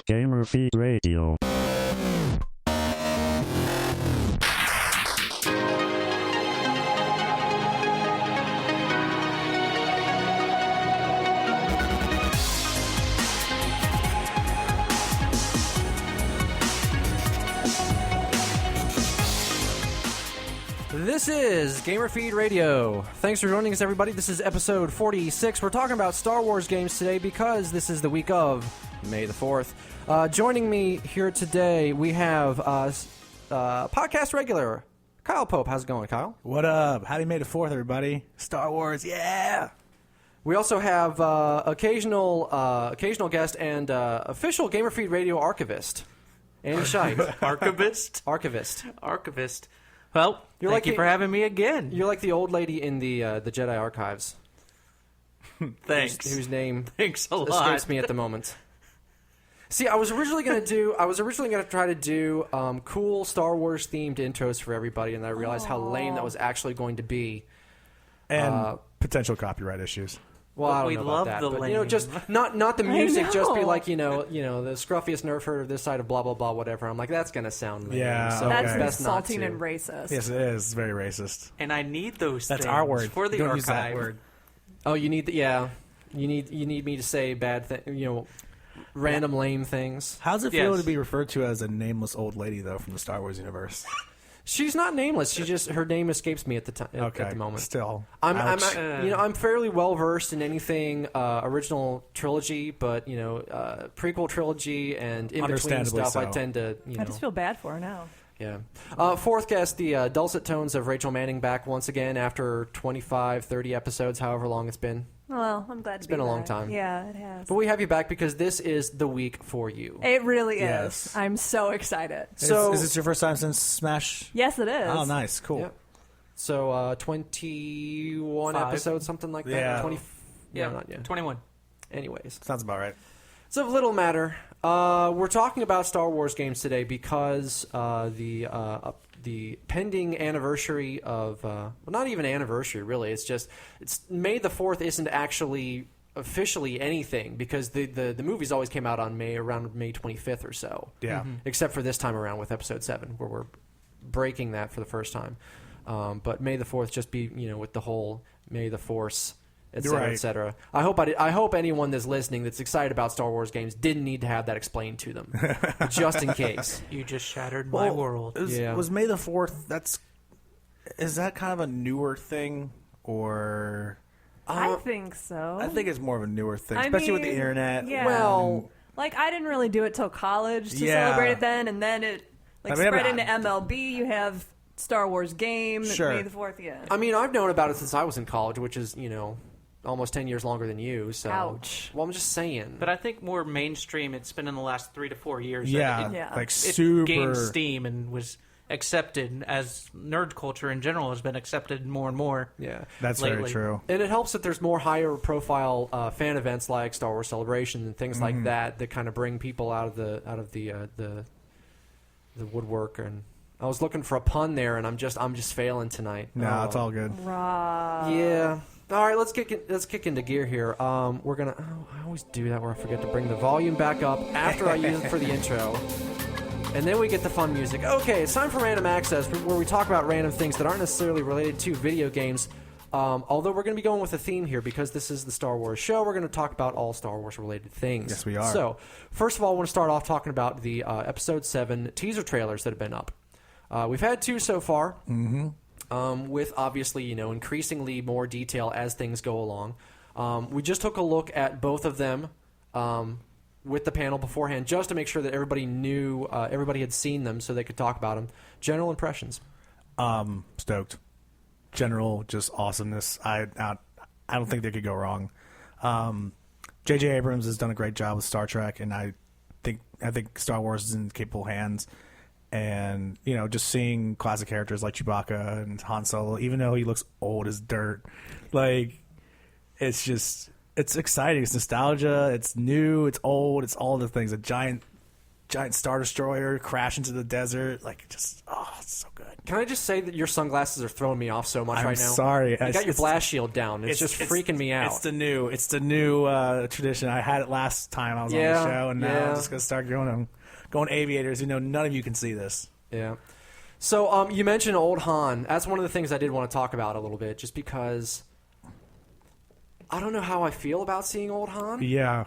Gamerfeed Radio. This is Gamerfeed Radio. Thanks for joining us, everybody. This is episode 46. We're talking about Star Wars games today because this is the week of May the 4th. Joining me here today, we have podcast regular Kyle Pope. How's it going, Kyle? What up? Happy May the 4th, everybody. Star Wars, yeah! We also have occasional guest and official Gamerfeed Radio archivist, Andy Scheid. Archivist. Well, thank you for having me again. You're like the old lady in the Jedi archives. Thanks. Whose name Thanks a lot. escapes me at the moment. See, I was originally going to try to do cool Star Wars themed intros for everybody, and I realized how lame that was actually going to be. And potential copyright issues. Well, I don't know about that, but just not the music, just be like the scruffiest nerf herd of this side of blah blah blah whatever. I'm like, that's gonna sound lame. Yeah, so okay. That's not insulting to. and racist. Yes, it is. It's very racist. And I need those. That's things our word. for the Don't archive. use that word. Oh, you need you need me to say bad random lame things. How's it feel Yes. to be referred to as a nameless old lady though from the Star Wars universe? She's not nameless. She just her name escapes me at the time at the moment. Still, I'm fairly well versed in anything original trilogy, but prequel trilogy and in between stuff. So. I tend to I just feel bad for her now. Yeah. Fourth guest, the dulcet tones of Rachel Manning back once again after 25, 30 episodes, however long it's been. Well, I'm glad it's been a long back. time. Yeah, it has. But we have you back because this is the week for you. It really is. Yes. I'm so excited. So, is this your first time since Smash? Yes, it is. Oh, nice. Cool. Yeah. So 21 episodes, something like that. Yeah. 20. Yeah, no, not yet. 21. Anyways. Sounds about right. It's of little matter. We're talking about Star Wars games today because the pending anniversary of not even anniversary really. It's May the 4th isn't actually officially anything because the movies always came out on around May 25th or so. Yeah. Mm-hmm. Except for this time around with Episode 7 where we're breaking that for the first time. But May the 4th just be with the whole May the Force, etc., right. etc. I hope anyone that's listening that's excited about Star Wars games didn't need to have that explained to them, just in case. You just shattered my world. Was May the 4th? Is that kind of a newer thing, or? I think so. I think it's more of a newer thing, especially with the internet. Yeah. Well, I didn't really do it till college to celebrate it then, and then it spread into MLB. You have Star Wars game, Sure. May the 4th, yeah. I mean, I've known about it since I was in college, which is almost 10 years longer than you. So, Ouch. Well, I'm just saying. But I think more mainstream, it's been in the last 3 to 4 years. Yeah, that like it super. gained steam and was accepted as nerd culture in general has been accepted more and more. Yeah, That's lately. very true. and it helps that there's more higher profile fan events like Star Wars Celebration and things like that kind of bring people out of the woodwork. And I was looking for a pun there, and I'm just failing tonight. No, it's all good. Yeah. All right, let's kick into gear here. We're gonna. I always do that where I forget to bring the volume back up after I use it for the intro, and then we get the fun music. Okay, it's time for Random Access, where we talk about random things that aren't necessarily related to video games. Although we're going to be going with a theme here because this is the Star Wars show, we're going to talk about all Star Wars related things. Yes, we are. So, first of all, I want to start off talking about the Episode 7 teaser trailers that have been up. We've had 2 so far. Mm-hmm. With obviously, increasingly more detail as things go along. We just took a look at both of them with the panel beforehand, just to make sure that everybody knew, everybody had seen them, so they could talk about them. General impressions. Stoked. General, just awesomeness. I don't think they could go wrong. J.J. Abrams has done a great job with Star Trek, and I think Star Wars is in capable hands. And, just seeing classic characters like Chewbacca and Han Solo, even though he looks old as dirt, it's exciting. It's nostalgia. It's new. It's old. It's all the things. A giant Star Destroyer crash into the desert. It's so good. Can I just say that your sunglasses are throwing me off so much right now? I'm sorry. You got your blast shield down. It's just freaking me out. It's the new tradition. I had it last time I was on the show, and now I'm just gonna start going aviators. None of you can see this. Yeah. So you mentioned Old Han. That's one of the things I did want to talk about a little bit, just because I don't know how I feel about seeing Old Han. Yeah.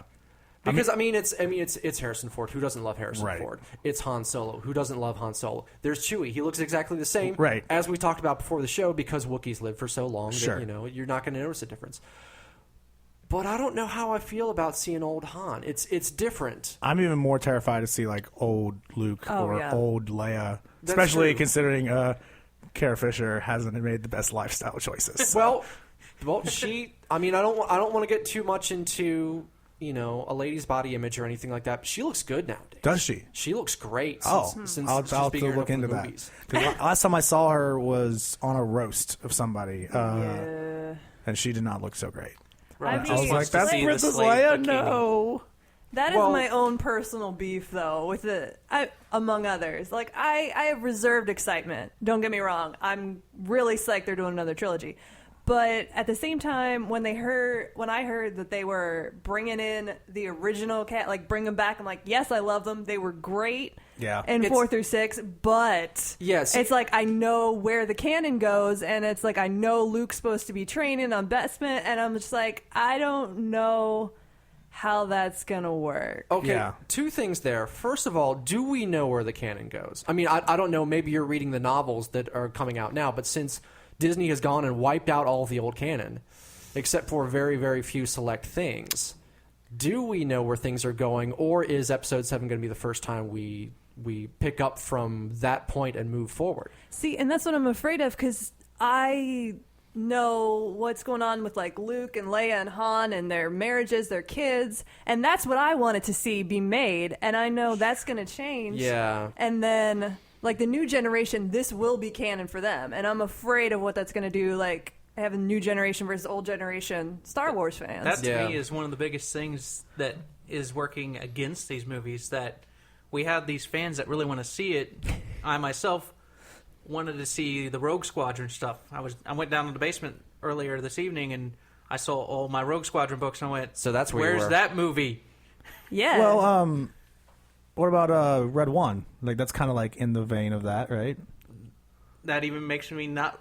Because it's Harrison Ford. Who doesn't love Harrison Ford? It's Han Solo. Who doesn't love Han Solo? There's Chewie. He looks exactly the same, as we talked about before the show, because Wookiees live for so long that you're not going to notice a difference. But I don't know how I feel about seeing old Han. It's different. I'm even more terrified to see like old Luke old Leia, especially considering Carrie Fisher hasn't made the best lifestyle choices. So. Well, she. I mean, I don't want to get too much into a lady's body image or anything like that. But she looks good nowadays. Does she? She looks great. Since I'll have to look into that. Because last time I saw her was on a roast of somebody, and she did not look so great. I was like, that's Princess Leia? No. That is my own personal beef, though, with it, among others. Like, I have reserved excitement. Don't get me wrong. I'm really psyched they're doing another trilogy. But at the same time, when I heard that they were bringing in the original cat, like bring them back, I'm like, yes, I love them. They were great. Yeah. In 4 through 6, but it's like I know where the canon goes, and it's like I know Luke's supposed to be training on Bespin, and I'm just like, I don't know how that's gonna work. Okay, two things there. First of all, do we know where the canon goes? I mean, I don't know. Maybe you're reading the novels that are coming out now, but since Disney has gone and wiped out all of the old canon, except for very, very few select things. Do we know where things are going, or is Episode 7 going to be the first time we pick up from that point and move forward? See, and that's what I'm afraid of, because I know what's going on with like Luke and Leia and Han and their marriages, their kids, and that's what I wanted to see be made, and I know that's going to change. Yeah. And then like the new generation, this will be canon for them, and I'm afraid of what that's going to do, like having new generation versus old generation Star Wars fans. That to me is one of the biggest things that is working against these movies, that we have these fans that really want to see it. I myself wanted to see the Rogue Squadron stuff. I went down to the basement earlier this evening and I saw all my Rogue Squadron books and I went, so that's where where's that movie? Yeah. Well, what about Red One? Like that's kind of like in the vein of that, right? That even makes me not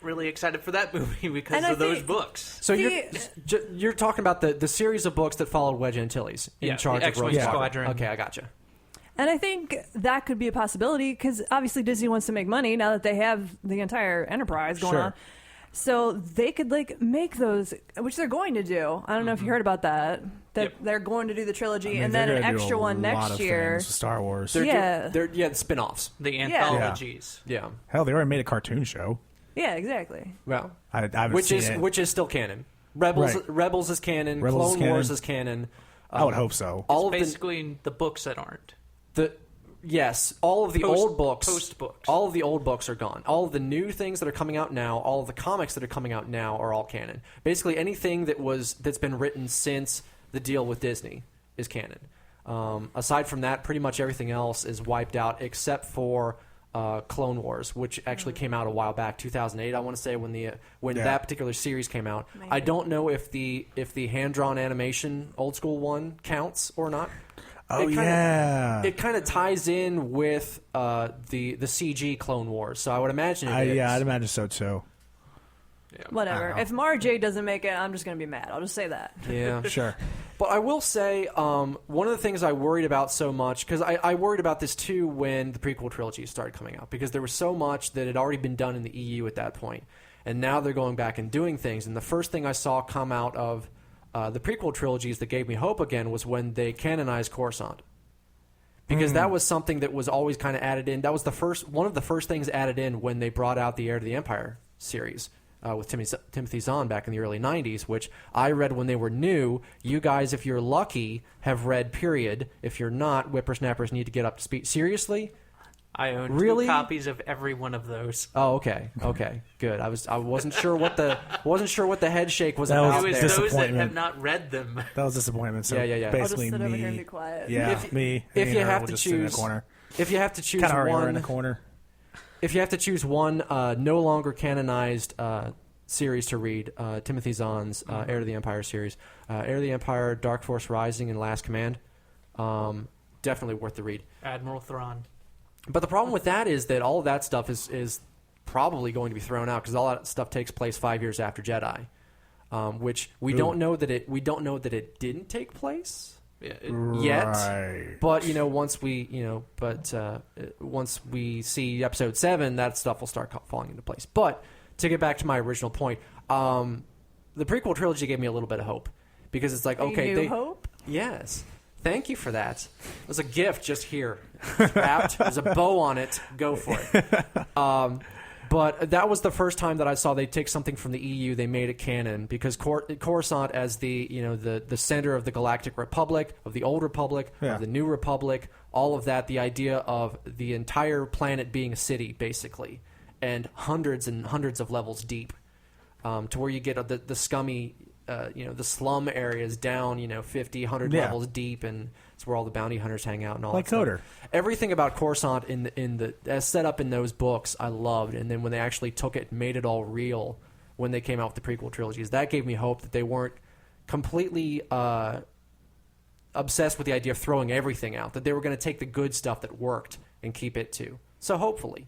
really excited for that movie because of those books. So you're talking about the series of books that followed Wedge Antilles in charge of Rogue Squadron. Okay, I gotcha. And I think that could be a possibility because obviously Disney wants to make money now that they have the entire enterprise going on. So they could like make those, which they're going to do. I don't know if you heard about that. They're going to do the trilogy and then an extra one next year. Star Wars. They're spin-offs. The anthologies. Yeah. Hell, they already made a cartoon show. Yeah, exactly. Well, I haven't seen it. Which is still canon. Rebels is canon. Clone Wars is canon. I would hope so. It's basically the books that aren't. All of the old books. Post-books. All of the old books are gone. All of the new things that are coming out now, all of the comics that are coming out now are all canon. Basically, anything that's been written since the deal with Disney is canon. Aside from that, pretty much everything else is wiped out except for Clone Wars, which actually came out a while back, 2008. I want to say when that particular series came out. Maybe. I don't know if the hand-drawn animation old school one counts or not. It kind of ties in with the CG Clone Wars, so I would imagine it is. Yeah, I'd imagine so too. Yeah. Whatever. If Mara Jade doesn't make it, I'm just going to be mad. I'll just say that. Yeah, sure. But I will say one of the things I worried about so much, because I worried about this too when the prequel trilogy started coming out, because there was so much that had already been done in the EU at that point, and now they're going back and doing things. And the first thing I saw come out of the prequel trilogies that gave me hope again was when they canonized Coruscant. Because that was something that was always kind of added in. That was one of the first things added in when they brought out the Heir to the Empire series with Timothy Zahn back in the early 90s, which I read when they were new. You guys, if you're lucky, have read period. If you're not, whippersnappers need to get up to speed. Seriously? I own 2 copies of every one of those. Oh, okay, good. I wasn't sure what the head shake was about. It was those that have not read them. That was disappointment. So yeah. Basically, I'll just sit over here and be quiet. Yeah, if you have to choose, if you have to choose kind of one in a corner. If you have to choose one no longer canonized series to read, Timothy Zahn's Heir to the Empire series, Heir to the Empire, Dark Force Rising, and Last Command, definitely worth the read. Admiral Thrawn. But the problem with that is that all of that stuff is probably going to be thrown out because all that stuff takes place 5 years after Jedi, which we don't know that it didn't take place yet. Right. But once we see Episode 7, that stuff will start falling into place. But to get back to my original point, the prequel trilogy gave me a little bit of hope because it's like hope. Yes. Thank you for that. It was a gift just here. It's wrapped. There's a bow on it. Go for it. But that was the first time that I saw they take something from the EU, they made it canon, because Coruscant as the center of the Galactic Republic, of the Old Republic, of the New Republic, all of that, the idea of the entire planet being a city, basically, and hundreds and hundreds of levels deep, to where you get the scummy... the slum areas down, 50, 100 levels deep, and it's where all the bounty hunters hang out and all like that stuff. Coder. Everything about Coruscant in the as set up in those books, I loved. And then when they actually took it and made it all real when they came out with the prequel trilogies, that gave me hope that they weren't completely obsessed with the idea of throwing everything out, that they were going to take the good stuff that worked and keep it too. So hopefully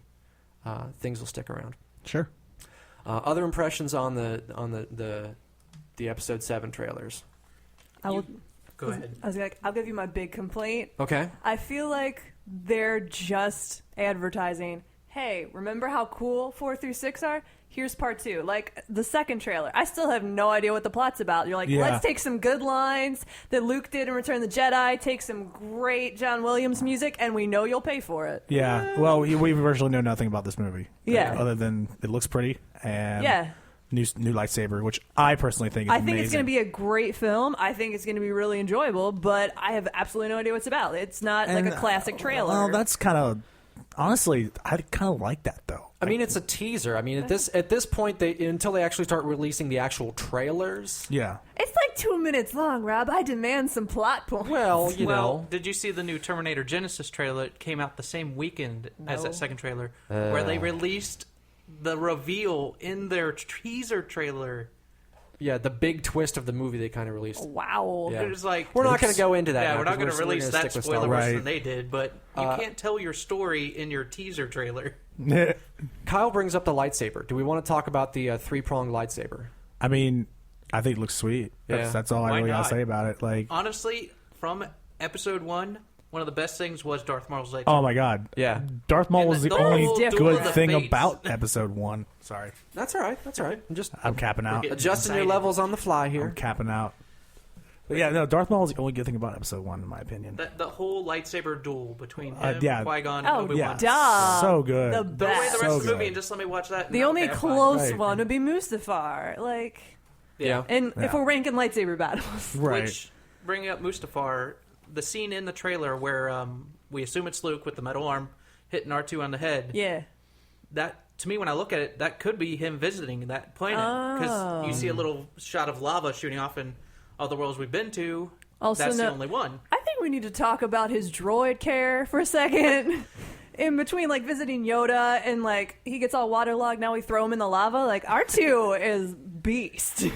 things will stick around. Sure. Other impressions on the Episode 7 trailers. Go ahead. I was like, I'll give you my big complaint. Okay. I feel like they're just advertising, hey, remember how cool 4 through 6 are? Here's part 2. Like, the second trailer. I still have no idea what the plot's about. You're like, let's take some good lines that Luke did in Return of the Jedi, take some great John Williams music, and we know you'll pay for it. Yeah. Well, we virtually know nothing about this movie. Yeah. Other than it looks pretty and new lightsaber, which I personally think is amazing. It's going to be a great film. I think it's going to be really enjoyable, but I have absolutely no idea what it's about. It's not like a classic trailer. Well, that's kind of... Honestly, I kind of like that, though. I mean, it's a teaser. I mean, at this point, until they actually start releasing the actual trailers. Yeah. It's like 2 minutes long, Rob. I demand some plot points. Well, you know. Did you see the new Terminator Genesis trailer? It came out the same weekend as that second trailer, where they released the reveal in their teaser trailer. Yeah, the big twist of the movie they kind of released. Wow. Yeah. It was like, we're not going to go into that. Yeah, now, we're not going to release that spoiler worse Right. than they did, but you can't tell your story in your teaser trailer. Kyle brings up the lightsaber. Do we want to talk about the three-pronged lightsaber? I mean, I think it looks sweet. Yeah. That's all I Why really got not? to say about it. Like, Honestly, from episode 1, one of the best things was Darth Maul's lightsaber. oh my god, Yeah. Darth Maul And was the the only whole good Duel of the thing Fates. about episode 1. Sorry, That's all right. I'm capping out. getting- Adjusting your excited. levels on the fly here. I'm capping out. But yeah, no, Darth Maul is the only good thing about episode 1, in my opinion. The whole lightsaber duel between him, yeah. Qui-Gon, and Oh, Obi-Wan. Yeah, Duh. so good. The Throw away the rest best. of the So movie good. and just let me watch that. The No, only okay, fine. close Right. one would be Mustafar. Like, Yeah. and if Yeah. we're ranking lightsaber battles. Right. Which, bringing up Mustafar, the scene in the trailer where we assume it's Luke with the metal arm hitting R2 on the head. Yeah. That, to me, when I look at it, that could be him visiting that planet. Because you see a little shot of lava shooting off in all the worlds we've been to. Also, That's no- the only one. I think we need to talk about his droid care for a second. In between, like, visiting Yoda and, like, he gets all waterlogged, now we throw him in the lava. Like, R2 is beast.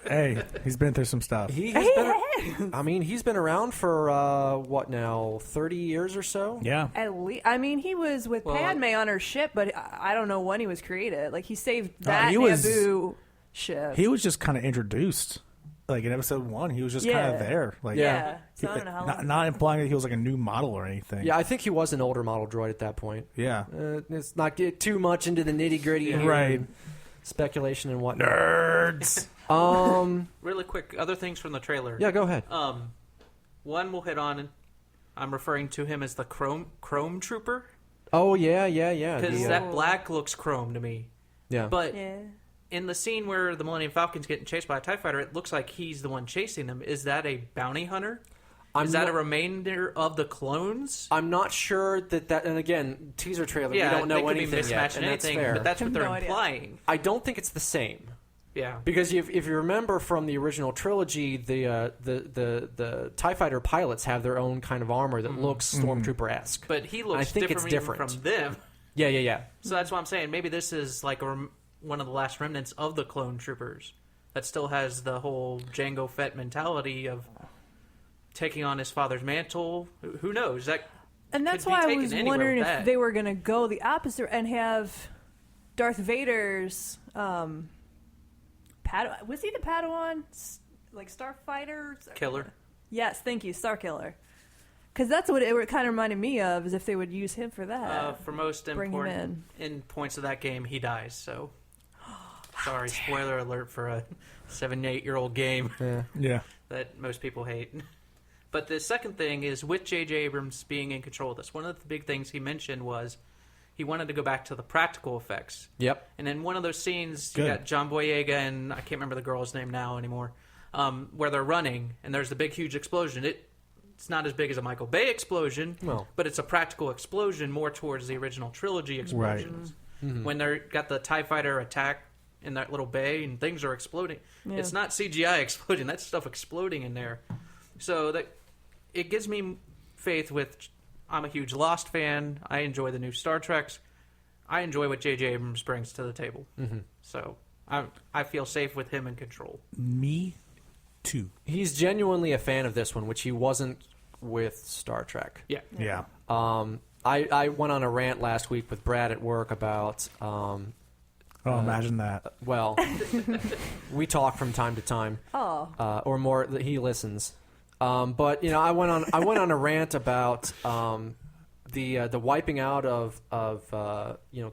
Hey, he's been through some stuff. He has been, I mean, he's been around for, what now, 30 years or so? Yeah. At least, I mean, he was with Well, Padme on her ship, but I don't know when he was created. Like, he saved that he was- Naboo ship. He was just kind of introduced. Like in episode 1, he was just kind Yeah. of there. Like, Yeah. So I don't know how long. not implying that he was like a new model or anything. Yeah, I think he was an older model droid at that point. Yeah. Let's not get too much into the nitty-gritty here. Right. Speculation and whatnot. Nerds. Really quick, other things from the trailer. Yeah, go ahead. One we'll hit on. I'm referring to him as the Chrome Trooper. Oh, yeah. Because The, that black looks chrome to me. yeah. But Yeah. in the scene where the Millennium Falcon's getting chased by a TIE fighter, it looks like he's the one chasing them. Is that a bounty hunter? Is that a remainder of the clones? I'm not sure that, and again, teaser trailer, we don't know they could anything be yet, mismatching and that's anything, fair. but that's I what have they're no idea. implying. I don't think it's the same. Yeah. Because if you remember from the original trilogy, the TIE fighter pilots have their own kind of armor that looks Stormtrooper-esque. But he looks I think it's different different. from them. Yeah. So that's why I'm saying maybe this is like one of the last remnants of the clone troopers that still has the whole Jango Fett mentality of taking on his father's mantle. Who knows? And that's could be why I taken was anywhere wondering with if that. they were going to go the opposite and have Darth Vader's Padawan. Was he the Padawan? Like Starfighter? Killer. Yes, thank you, Starkiller. Because that's what it kind of reminded me of, is if they would use him for that. For most Bring him important in points of that game, he dies. So, sorry, spoiler alert for a 7-8-year-old game Yeah. that most people hate. But the second thing is with J.J. Abrams being in control of this, one of the big things he mentioned was he wanted to go back to the practical effects. Yep. And in one of those scenes, Good. you got John Boyega and I can't remember the girl's name now anymore, where they're running and there's the big, huge explosion. It's not as big as a Michael Bay explosion, No. but it's a practical explosion more towards the original trilogy explosions. Mm-hmm. When they're got the TIE fighter attack in that little bay and things are exploding. Yeah. It's not CGI exploding. That's stuff exploding in there. So that it gives me faith with... I'm a huge Lost fan. I enjoy the new Star Treks. I enjoy what J.J. Abrams brings to the table. Mm-hmm. So I feel safe with him in control. Me too. He's genuinely a fan of this one, which he wasn't with Star Trek. Yeah. Yeah. I went on a rant last week with Brad at work about... Imagine that. well, we talk from time to time. Oh. Or more, he listens. But I went on a rant about the wiping out of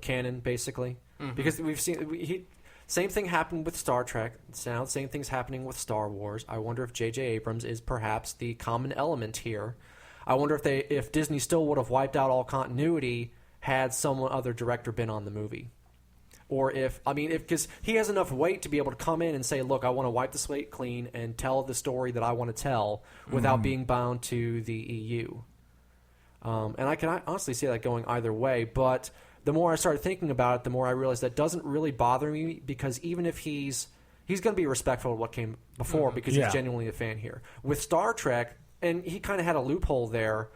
canon, basically, because we've seen same thing happened with Star Trek. Now same thing's happening with Star Wars. I wonder if J.J. Abrams is perhaps the common element here. I wonder if Disney still would have wiped out all continuity had some other director been on the movie. Or because he has enough weight to be able to come in and say, look, I want to wipe the slate clean and tell the story that I want to tell without being bound to the EU. And I can honestly see that going either way. But the more I started thinking about it, the more I realized that doesn't really bother me, because even if he's going to be respectful of what came before because he's genuinely a fan here. With Star Trek, and he kind of had a loophole there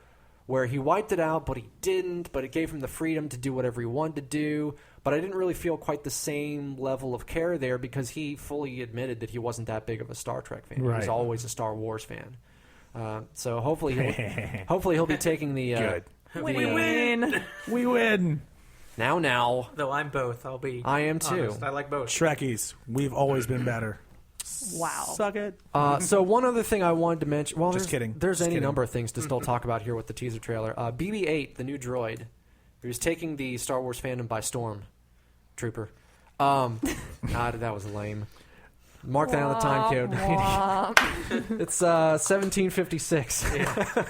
where he wiped it out, but he didn't, but it gave him the freedom to do whatever he wanted to do. But I didn't really feel quite the same level of care there because he fully admitted that he wasn't that big of a Star Trek fan. Right. He was always a Star Wars fan. So hopefully he'll be taking the... Good. We win. We win. Now. Though I'm both. I am too. honest. I like both. Trekkies, we've always been better. Wow. Suck it. So one other thing I wanted to mention... Well, Just kidding. There's Just any kidding. number of things to still talk about here with the teaser trailer. BB-8, the new droid, who's taking the Star Wars fandom by storm. Trooper. God, that was lame. Mark that on the time code. It's 1756. Yeah.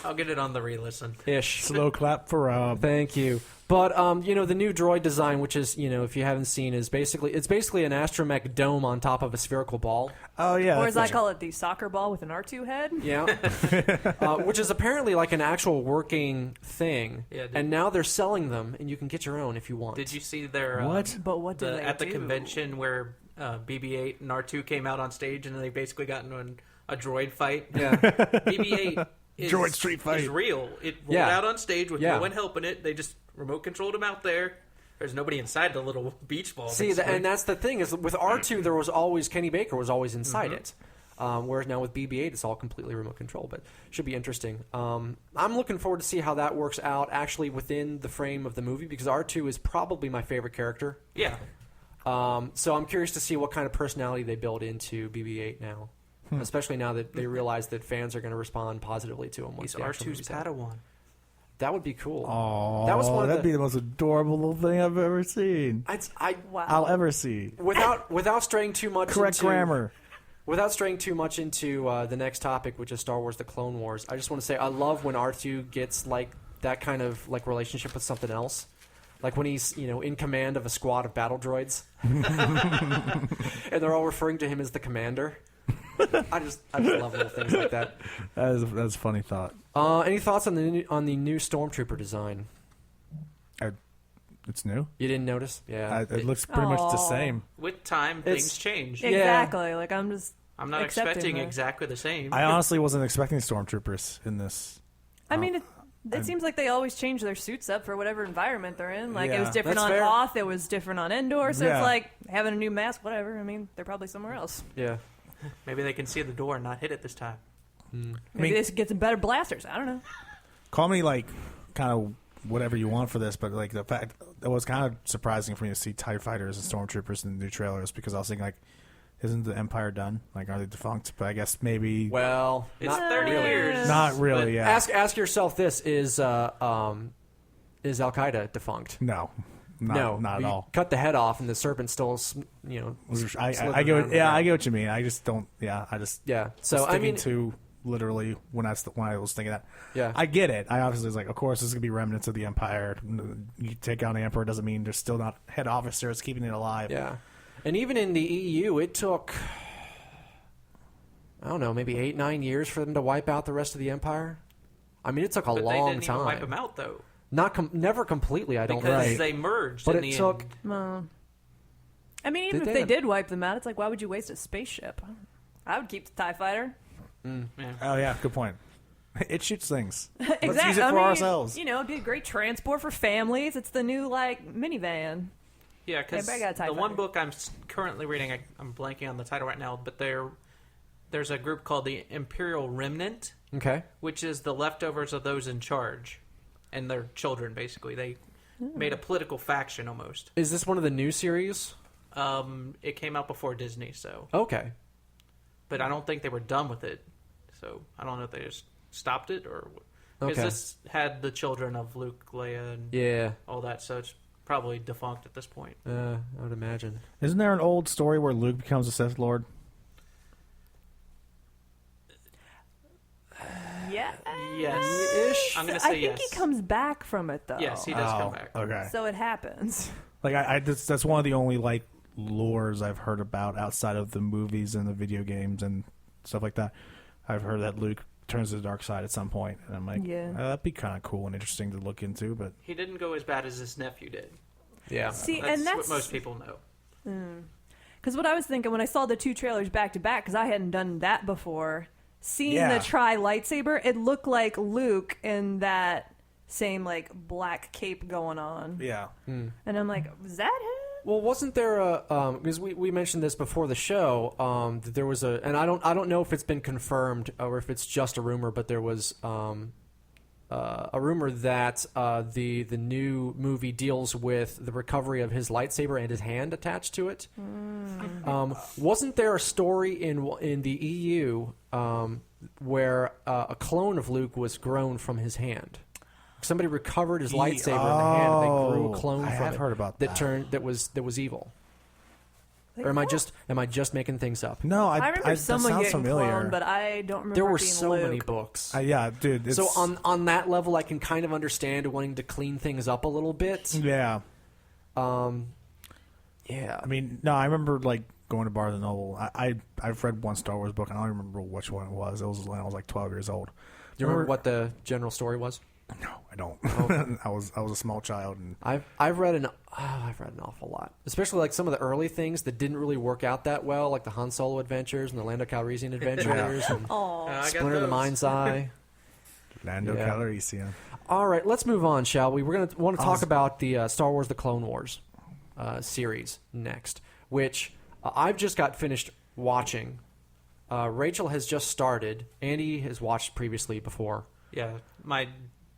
I'll get it on the re-listen. Ish. Slow clap for Rob. Thank you. But the new droid design, which is, if you haven't seen, is basically an astromech dome on top of a spherical ball. Oh yeah. Or as I call it, the soccer ball with an R2 head. Yeah. Which is apparently like an actual working thing. Yeah, and now they're selling them, and you can get your own if you want. Did you see their What? But what do they at the do? convention where BB-8 and R2 came out on stage and they basically got into a droid fight? Yeah. BB-8 Droid street fight. is real. It rolled Yeah. out on stage with Yeah. no one helping it. They just remote controlled him out there. There's nobody inside the little beach ball. See, and that's the thing is with R2, there was always Kenny Baker was always inside it. Whereas now with BB-8, it's all completely remote control, but should be interesting. I'm looking forward to see how that works out actually within the frame of the movie, because R2 is probably my favorite character. Yeah. So I'm curious to see what kind of personality they build into BB-8 now, especially now that they realize that fans are going to respond positively to him. Once He's the actual R2's movie's out. Padawan. That would be cool. Oh, That was one of that'd the- be the most adorable little thing I've ever seen. Wow. I'll ever see. Without straying too much Correct into, grammar. Without straying too much into the next topic, which is Star Wars: The Clone Wars, I just want to say I love when R2 gets like that kind of like relationship with something else, like when he's in command of a squad of battle droids, and they're all referring to him as the commander. I just love little things like that. That's a funny thought. Any thoughts on the new Stormtrooper design? It's new. You didn't notice? Yeah. It looks pretty much the Aw. same. With time, It's- things change. Yeah. Exactly. Like I'm just. I'm not accepting expecting that. exactly the same. I honestly wasn't expecting stormtroopers in this. I mean, It seems like they always change their suits up for whatever environment they're in. Like, it was Yeah. different That's on fair. Hoth, it was different on Endor, so Yeah. it's like having a new mask, whatever. I mean, they're probably somewhere else. Yeah. Maybe they can see the door and not hit it this time. Maybe they get some better blasters. I don't know. Call me like kind of whatever you want for this, but like the fact it was kind of surprising for me to see TIE fighters and stormtroopers in the new trailers, because I was thinking like, isn't the Empire done? Like, are they defunct? But I guess maybe Well, It's not 30 really. years. not really. but Yeah. Ask yourself this: is Al Qaeda defunct? No. No, Not at you all. Cut the head off, and the serpent still, I slithering get around what, the yeah, I ground. get what you mean. I just don't. Yeah, I just Yeah. So was I thinking mean, too literally when I was thinking that. yeah, I get it. I obviously was like, of course, this is gonna be remnants of the Empire. You take out the Emperor doesn't mean there's still not head officers keeping it alive. yeah, and even in the EU, it took, I don't know, maybe 8-9 years for them to wipe out the rest of the Empire. I mean, it took a But long they didn't time. even wipe them out, though. Never completely, I don't Because think. they merged But in it the took. end. Well, I mean, even They if they did. did wipe them out, it's like, why would you waste a spaceship? I would keep the TIE fighter. Yeah. Oh yeah, good point. It shoots things. Exactly. Let's use it for ourselves. You know, it'd be a great transport for families. It's the new, like, minivan. Yeah, because Everybody got a TIE the one fighter. book I'm currently reading, I'm blanking on the title right now, but there's a group called the Imperial Remnant, Okay. which is the leftovers of those in charge and their children, basically. They made a political faction almost. Is this one of the new series? It came out before Disney, so. Okay. But I don't think they were done with it. So I don't know if they just stopped it or. Because Okay. this had the children of Luke, Leia, and Yeah. all that, so it's probably defunct at this point. I would imagine. Isn't there an old story where Luke becomes a Sith Lord? Yeah. Yes. I'm going to say I think yes. he comes back from it, though. Yes, he does come back. Okay. So it happens. Like that's one of the only like lores I've heard about outside of the movies and the video games and stuff like that. I've heard that Luke turns to the dark side at some point, and I'm like, Yeah. that'd be kind of cool and interesting to look into. But He didn't go as bad as his nephew did. Yeah. See, That's, and that's what most people know. because what I was thinking when I saw the two trailers back to back, because I hadn't done that before. Seeing Yeah. the tri lightsaber, it looked like Luke in that same like black cape going on, yeah, and I'm like, was that him? Well, wasn't there a because we mentioned this before the show that there was and I don't know if it's been confirmed or if it's just a rumor, but there was a rumor that the new movie deals with the recovery of his lightsaber and his hand attached to it. Wasn't there a story in the EU where a clone of Luke was grown from his hand? Somebody recovered his lightsaber in the hand, and they grew a clone I from have it heard about that. that was evil. Like, Or am I what? just making things up? no, I remember that someone sounds getting familiar. cloned, but I don't remember. There it were being so Luke. many books. Yeah, dude. It's, So on that level, I can kind of understand wanting to clean things up a little bit. yeah, Yeah. I mean, no, I remember like going to Barnes and Noble. I've read one Star Wars book, and I don't remember which one it was. It was when I was like 12 years old. Do you remember what the general story was? No, I don't. I was a small child, and I've read an awful lot, especially like some of the early things that didn't really work out that well, like the Han Solo adventures and the Lando Calrissian adventures and Aw. I got Splinter of the those. Mind's Eye. Lando Yeah. Calrissian. All right, let's move on, shall we? We're gonna want to talk about the Star Wars: The Clone Wars series next, which I've just got finished watching. Rachel has just started. Andy has watched previously before. Yeah, my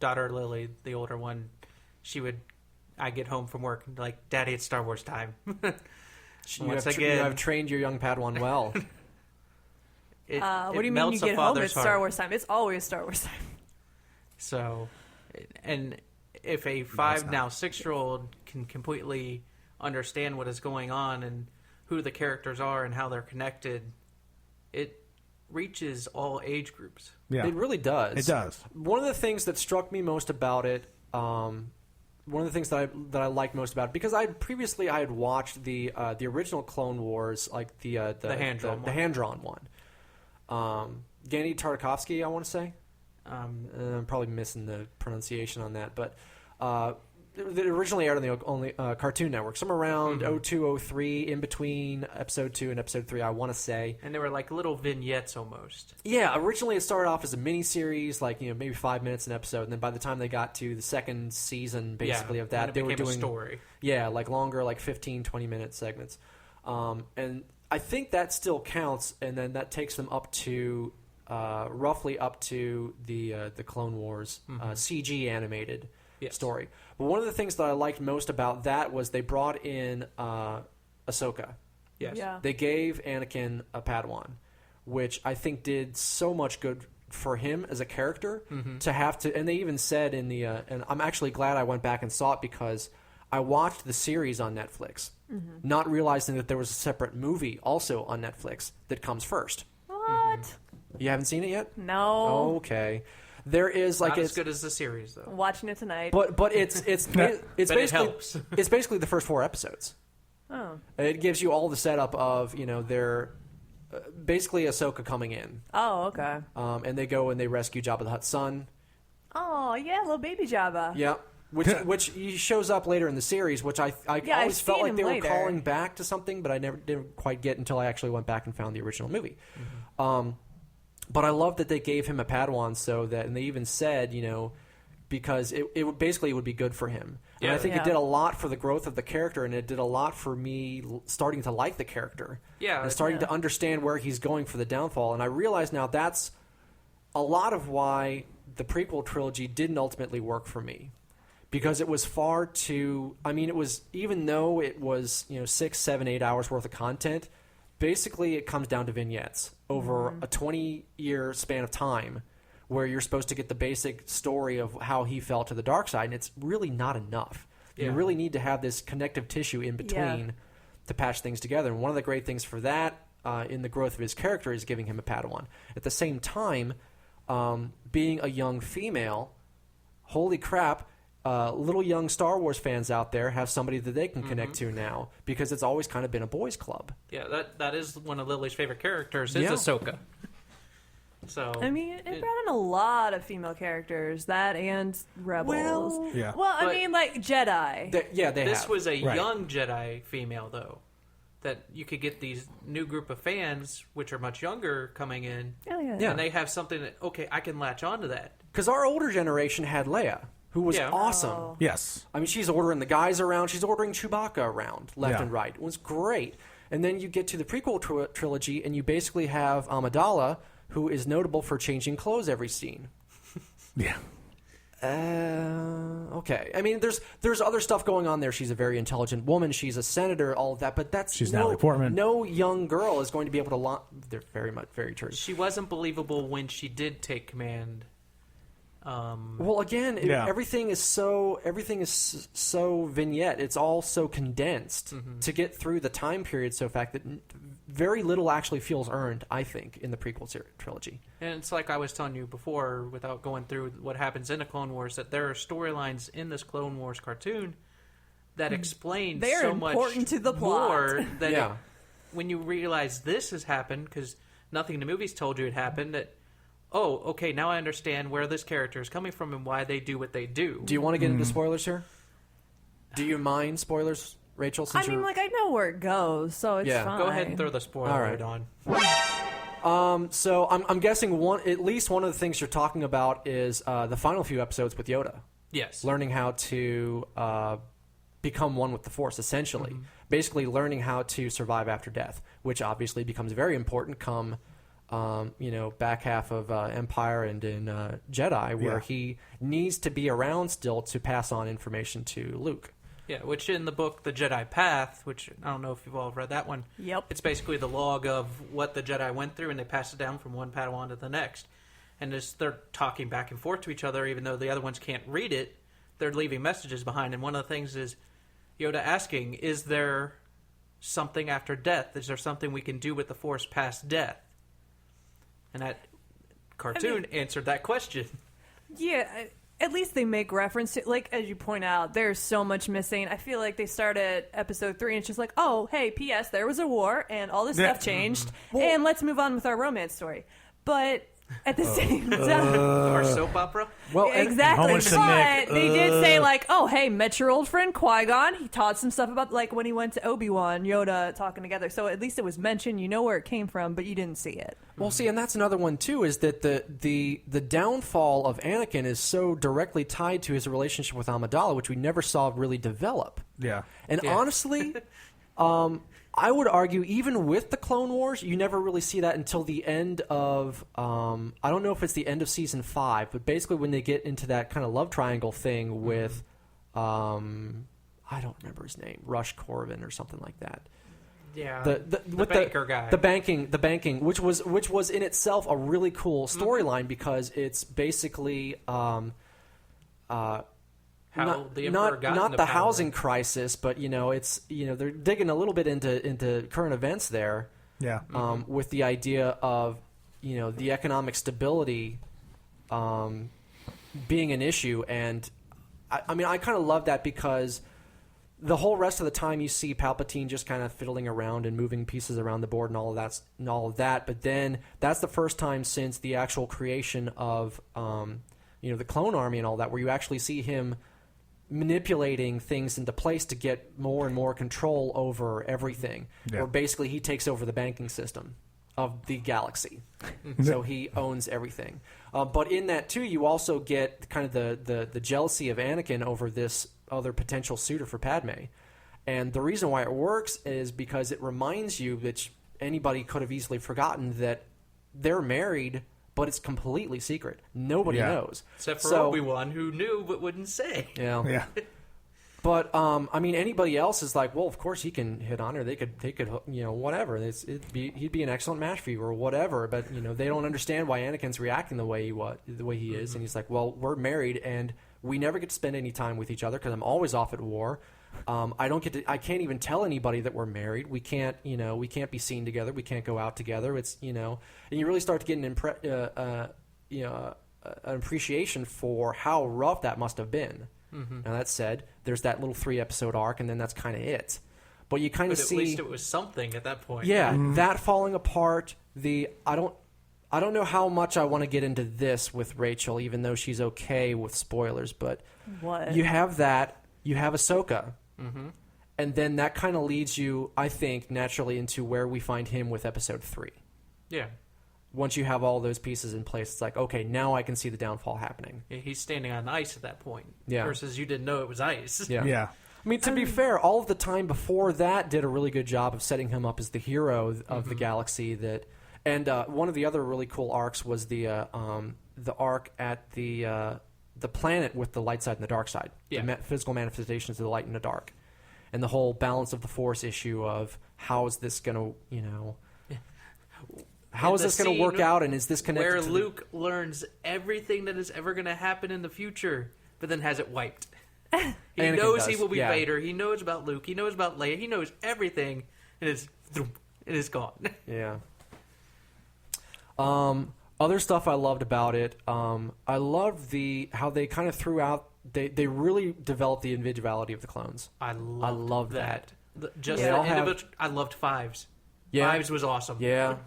daughter Lily, the older one, I get home from work and like, Daddy, it's Star Wars time. You Once have, again, you have trained your young Padawan well. it What do you mean melts you a get home? father's It's heart. Star Wars time. It's always Star Wars time. So, and if a 6-year-old can completely understand what is going on and who the characters are and how they're connected, it reaches all age groups. Yeah, It really does. it does. One of the things that struck me most about it, one of the things that I liked most about it, because I had watched the original Clone Wars, like the hand-drawn the one. hand-drawn one. Genndy Tartakovsky, I want to say. I'm probably missing the pronunciation on that, but that originally aired on the only Cartoon Network, somewhere around 0203, in between episode 2 and episode 3, I want to say. And they were like little vignettes almost. Yeah, originally it started off as a mini-series, like, maybe 5 minutes an episode, and then by the time they got to the second season, basically, of that, it they were became doing... a story. Yeah, like longer, like 15, 20-minute segments. And I think that still counts, and then that takes them up to... roughly up to the Clone Wars CG animated story. But one of the things that I liked most about that was they brought in Ahsoka. Yes. Yeah. They gave Anakin a Padawan, which I think did so much good for him as a character to have to. And they even said in the and I'm actually glad I went back and saw it because I watched the series on Netflix, not realizing that there was a separate movie also on Netflix that comes first. What? You haven't seen it yet? No. Okay. There is like Not as good as the series, though. I'm watching it tonight. but it's But basically it helps. it's basically the first 4 episodes. Oh. It gives you all the setup of their basically Ahsoka coming in, Oh, okay. and they go and they rescue Jabba the Hutt's son. Oh, yeah, little baby Jabba. Yeah. Which he shows up later in the series, which I Yeah, always I've felt seen like him they were later. calling back to something, but I never didn't quite get until I actually went back and found the original movie. But I love that they gave him a Padawan, so that, and they even said, because it would basically would be good for him. And I think Yeah. it did a lot for the growth of the character, and it did a lot for me starting to like the character. Yeah, And starting yeah. to understand where he's going for the downfall. And I realize now that's a lot of why the prequel trilogy didn't ultimately work for me. Because it was far too... I mean, it was... Even though it was, 6, 7, 8 hours worth of content, basically it comes down to vignettes over a 20-year span of time where you're supposed to get the basic story of how he fell to the dark side, and it's really not enough. You Yeah. really need to have this connective tissue in between to patch things together. And one of the great things for that in the growth of his character is giving him a Padawan. At the same time, being a young female, holy crap, little young Star Wars fans out there have somebody that they can connect to now, because it's always kind of been a boys' club. Yeah, that is one of Lily's favorite characters, is Yeah. Ahsoka. So I mean, it brought in a lot of female characters, that and Rebels. Yeah. Well, I But- mean, like Jedi. They this have. was a Right. young Jedi female, though. That you could get these new group of fans, which are much younger, coming in, Oh, yeah. Yeah. and they have something that, okay, I can latch onto that. Because our older generation had Leia, who was Yeah. awesome. Oh. Yes. I mean, she's ordering the guys around. She's ordering Chewbacca around left Yeah. and right. It was great. And then you get to the prequel trilogy, and you basically have Amidala, who is notable for changing clothes every scene. Yeah. Okay. I mean, there's other stuff going on there. She's a very intelligent woman. She's a senator, all of that. But that's She's Natalie Portman. No young girl is going to be able to They're very true. She wasn't believable when she did take command. Well, again, Yeah. everything is so vignette. It's all so condensed to get through the time period so fact that very little actually feels earned, I think, in the prequel trilogy. And it's like I was telling you before, without going through what happens in the Clone Wars, that there are storylines in this Clone Wars cartoon that explain They're so much important to the plot. more that Yeah. when you realize this has happened, because nothing in the movies told you it happened, that, oh, okay, now I understand where this character is coming from and why they do what they do. Do you want to get into spoilers here? Do you mind spoilers, Rachel? I mean, like, I know where it goes, so it's Yeah. fine. Go ahead and throw the spoiler All right. on. So I'm guessing at least one of the things you're talking about is the final few episodes with Yoda. Yes. Learning how to become one with the Force, essentially. Basically learning how to survive after death, which obviously becomes very important come, back half of Empire and in Jedi, where he needs to be around still to pass on information to Luke. Yeah, which in the book, The Jedi Path, which I don't know if you've all read that one. Yep. It's basically the log of what the Jedi went through, and they pass it down from one Padawan to the next. And as they're talking back and forth to each other, even though the other ones can't read it, they're leaving messages behind. And one of the things is Yoda asking, is there something after death? Is there something we can do with the Force past death? And that cartoon answered that question. Yeah, at least they make reference to, like, as you point out, there's so much missing. I feel like they start at episode 3 and it's just like, oh, hey, P.S., there was a war and all this Yeah. stuff changed, and let's move on with our romance story. But at the same time. Our soap opera. Well, and- Exactly, Homer to Nick. but they did say like, "Oh, hey, met your old friend Qui-Gon. He taught some stuff about like when he went to Obi-Wan, Yoda talking together." So at least it was mentioned. You know where it came from, but you didn't see it. Well, see, and that's another one too. Is that the downfall of Anakin is so directly tied to his relationship with Amidala, which we never saw really develop. Yeah. And honestly, I would argue even with the Clone Wars, you never really see that until the end of I don't know if it's the end of season 5, but basically when they get into that kind of love triangle thing with I don't remember his name, Rush Corvin or something like that. Yeah, The with banker guy. The banking, which was in itself a really cool storyline because it's basically How the Emperor got not into the power. housing crisis, but it's they're digging a little bit into current events there. Yeah. With the idea of the economic stability being an issue, and I kind of love that because the whole rest of the time you see Palpatine just kind of fiddling around and moving pieces around the board and all of that, but then that's the first time since the actual creation of the clone army and all that where you actually see him manipulating things into place to get more and more control over everything. Yeah. Where basically he takes over the banking system of the galaxy. So he owns everything. But in that, too, you also get kind of the jealousy of Anakin over this other potential suitor for Padme. And the reason why it works is because it reminds you, which anybody could have easily forgotten, that they're married, but it's completely secret. Nobody knows. Except for Obi-Wan, who knew but wouldn't say. Yeah. Yeah. But anybody else is like, well, of course he can hit on her. They could, whatever. He'd be an excellent match for you or whatever. But they don't understand why Anakin's reacting the way he is, and he's like, well, we're married and we never get to spend any time with each other because I'm always off at war. I can't even tell anybody that we're married. We can't be seen together. We can't go out together. It's and you really start to get an appreciation for how rough that must have been. Mm-hmm. Now that said, there's that little 3-episode arc, and then that's kind of it. But you kind of see at least it was something at that point. Yeah, that falling apart. I don't know how much I want to get into this with Rachel, even though she's okay with spoilers. But What? you have that. You have Ahsoka. Mm-hmm. And then that kind of leads you, I think, naturally into where we find him with Episode 3. Yeah. Once you have all those pieces in place, it's like, okay, now I can see the downfall happening. Yeah, he's standing on ice at that point. Yeah. Versus you didn't know it was ice. Yeah. Yeah. I mean, to be fair, all of the time before that did a really good job of setting him up as the hero of the galaxy. And one of the other really cool arcs was the arc at the planet with the light side and the dark side. Yeah. The physical manifestations of the light and the dark. And the whole balance of the Force issue of how is this going to, how is this going to work out, and is this connected where to Luke learns everything that is ever going to happen in the future, but then has it wiped. He Anakin knows does, he will be yeah. Vader. He knows about Luke. He knows about Leia. He knows everything, and it is gone. Yeah. Other stuff I loved about it. I loved how they kind of threw out. They really developed the individuality of the clones. I love that. Just They all have- I loved Fives. Yeah. Fives was awesome. Yeah.